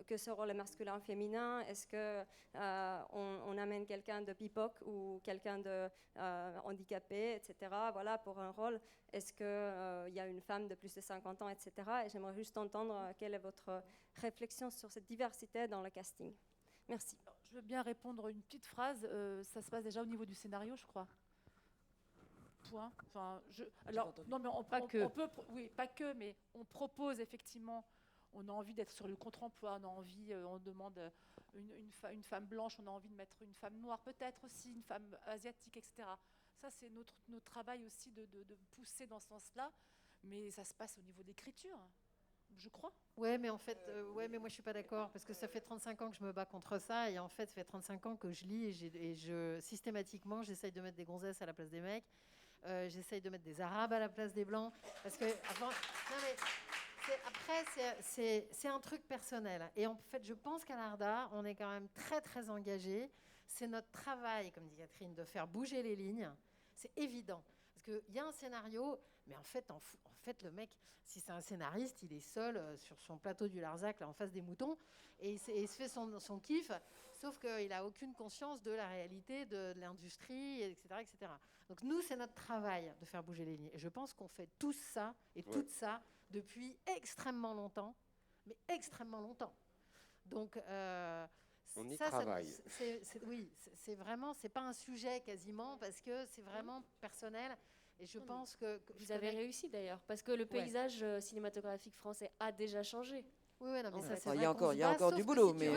que ce rôle est masculin ou féminin. Est-ce qu'on amène quelqu'un de BIPOC ou quelqu'un de handicapé, etc., voilà, pour un rôle? Est-ce qu'il y a une femme de plus de 50 ans, etc. Et j'aimerais juste entendre quelle est votre réflexion sur cette diversité dans le casting. Merci. Alors, je veux bien répondre une petite phrase. Ça se passe déjà au niveau du scénario, je crois. Point. Enfin, alors, non, mais on peut, oui, pas que, mais on propose effectivement. On a envie d'être sur le contre-emploi. On demande une femme blanche. On a envie de mettre une femme noire, peut-être aussi une femme asiatique, etc. Ça, c'est notre travail aussi de pousser dans ce sens-là. Mais ça se passe au niveau d'écriture, je crois. Ouais, mais en fait, mais moi je suis pas d'accord parce que ça fait 35 ans que je me bats contre ça et en fait, ça fait 35 ans que je lis et systématiquement, j'essaye de mettre des gonzesses à la place des mecs. J'essaye de mettre des arabes à la place des blancs parce que c'est un truc personnel et en fait je pense qu'à l'Arda on est quand même très très engagé. C'est notre travail, comme dit Catherine, de faire bouger les lignes. C'est évident parce qu'il y a un scénario, mais en fait le mec, si c'est un scénariste, il est seul sur son plateau du Larzac là en face des moutons et il se fait son kiff. Sauf qu'il n'a aucune conscience de la réalité de l'industrie, etc. Donc nous, c'est notre travail de faire bouger les lignes. Et je pense qu'on fait tout ça et tout ça depuis extrêmement longtemps, mais extrêmement longtemps. Donc on y travaille. Oui, c'est vraiment, c'est pas un sujet quasiment parce que c'est vraiment personnel. Et je pense que vous avez réussi d'ailleurs, parce que le paysage cinématographique français a déjà changé. Oui, non, mais ça, c'est il y a encore du boulot, mais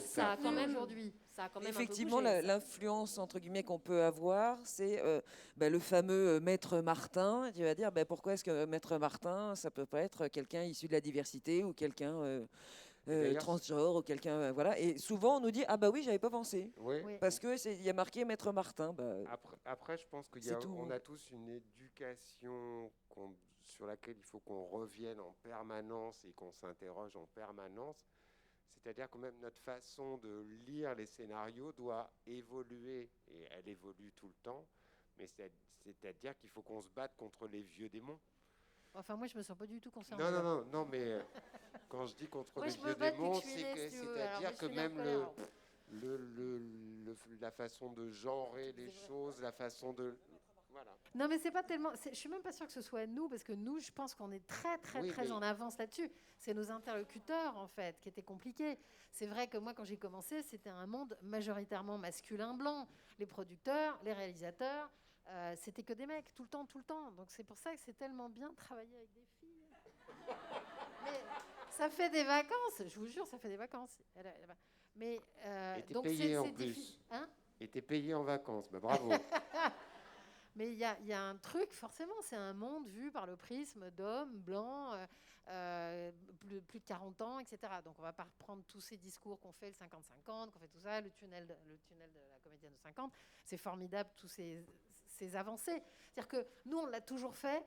ça a quand même aujourd'hui. Effectivement, l'influence entre guillemets qu'on peut avoir, c'est le fameux Maître Martin. Tu vas dire, pourquoi est-ce que Maître Martin, ça peut pas être quelqu'un issu de la diversité ou quelqu'un transgenre ou quelqu'un voilà. Et souvent on nous dit oui, j'avais pas pensé, parce que il y a marqué Maître Martin. Après, je pense qu'on a tous une éducation sur laquelle il faut qu'on revienne en permanence et qu'on s'interroge en permanence. C'est-à-dire que même notre façon de lire les scénarios doit évoluer, et elle évolue tout le temps, mais c'est-à-dire qu'il faut qu'on se batte contre les vieux démons. Enfin, moi, je me sens pas du tout concernée. Non, mais quand je dis contre les vieux démons, c'est-à-dire que même la façon de genrer les choses, la façon de... Voilà. Non, mais c'est pas tellement. Je suis même pas sûre que ce soit nous, parce que nous, je pense qu'on est très en avance là-dessus. C'est nos interlocuteurs, en fait, qui étaient compliqués. C'est vrai que moi, quand j'ai commencé, c'était un monde majoritairement masculin blanc. Les producteurs, les réalisateurs, c'était que des mecs, tout le temps. Donc c'est pour ça que c'est tellement bien de travailler avec des filles. Mais ça fait des vacances, je vous jure, ça fait des vacances. Mais et t'es donc payé en plus. Hein? Et t'es payé en vacances, bravo. Mais il y a un truc, forcément, c'est un monde vu par le prisme d'hommes blancs, plus de 40 ans, etc. Donc on ne va pas reprendre tous ces discours qu'on fait, le 50-50, qu'on fait tout ça, le tunnel de la comédienne de 50. C'est formidable, tous ces avancées. C'est-à-dire que nous, on l'a toujours fait.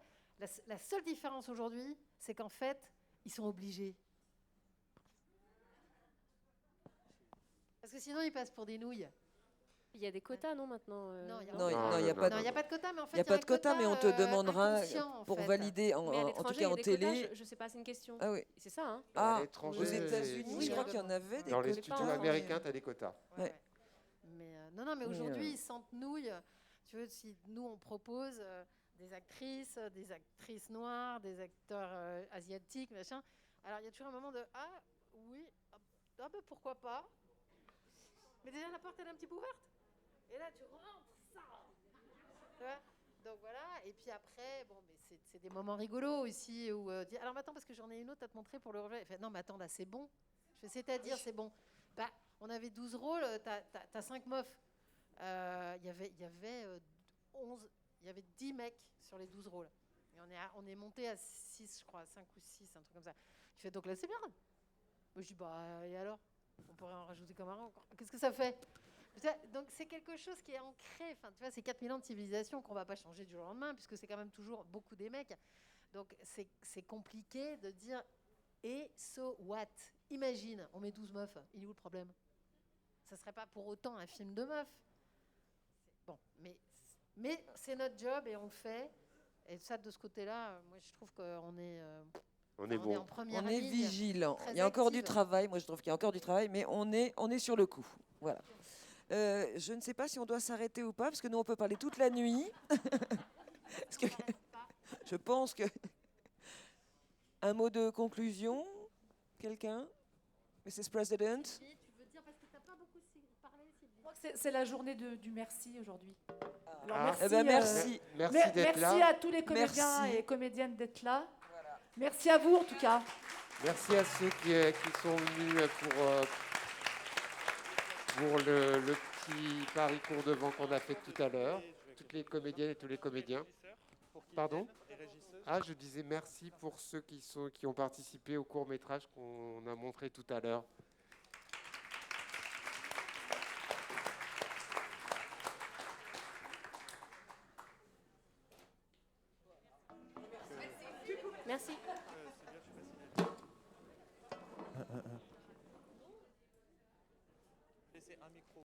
La seule différence aujourd'hui, c'est qu'en fait, ils sont obligés. Parce que sinon, ils passent pour des nouilles. Il y a des quotas, non, maintenant Non, il n'y a, pas de quota, mais en fait, il n'y a pas de quota, mais on te demandera inconscient, en pour fait. Mais valider, à en tout l'étranger, cas il y a en des quotas, télé. je sais pas, c'est une question. Ah oui. C'est ça, hein Ah, À l'étranger, aux c'est- États-Unis, je crois qu'il y en avait des Dans les quotas. studios en américains, tu as des quotas. Ouais. Mais non, mais Mais, aujourd'hui, ils sentent nouille. Tu veux, si nous, on propose des actrices noires, des acteurs asiatiques, machin. Alors, il y a toujours un moment de « Ah, oui, ah ben pourquoi pas ?» Mais déjà, la porte, elle est un petit peu ouverte. Et là, tu rentres, ça. Tu vois. Donc voilà, et puis après, bon, mais c'est des moments rigolos aussi. Où, alors, mais attends, parce que j'en ai une autre à te montrer pour le relevé. Elle fait, non, mais attends, là, c'est bon. Je fais, c'est-à-dire, c'est bon. Bah, on avait 12 rôles, t'as 5 meufs. Il y avait 10 mecs sur les 12 rôles. Et on est monté à 6, je crois, 5 ou 6, un truc comme ça. Il fait, donc là, c'est bien. Moi, je dis, bah, et alors? On pourrait en rajouter comme un encore. Qu'est-ce que ça fait? Donc, c'est quelque chose qui est ancré. Enfin, tu vois, c'est 4000 ans de civilisation qu'on ne va pas changer du jour au lendemain, puisque c'est quand même toujours beaucoup des mecs. Donc, c'est compliqué de dire, et so what? Imagine, on met 12 meufs. Il est où le problème? Ça ne serait pas pour autant un film de meufs. Bon, mais c'est notre job et on le fait. Et ça, de ce côté-là, moi, je trouve qu'on est... On est bon. en première On est ligne, vigilant. très Il y a encore du active. travail. Moi, je trouve qu'il y a encore du travail, mais on est sur le coup. Voilà. Je ne sais pas si on doit s'arrêter ou pas, parce que nous, on peut parler toute la nuit. Parce que je pense que... Un mot de conclusion? Quelqu'un? Mrs. President? C'est la journée du merci aujourd'hui. Alors, Ah. merci, Eh ben, merci. Merci d'être merci là. à tous les comédiens Merci. et comédiennes d'être là. Merci à vous en tout cas. Merci à ceux qui sont venus pour le petit pari court devant qu'on a fait tout à l'heure. Toutes les comédiennes et tous les comédiens. Pardon? Ah, je disais merci pour ceux qui ont participé au court-métrage qu'on a montré tout à l'heure. Merci. Laissez un micro.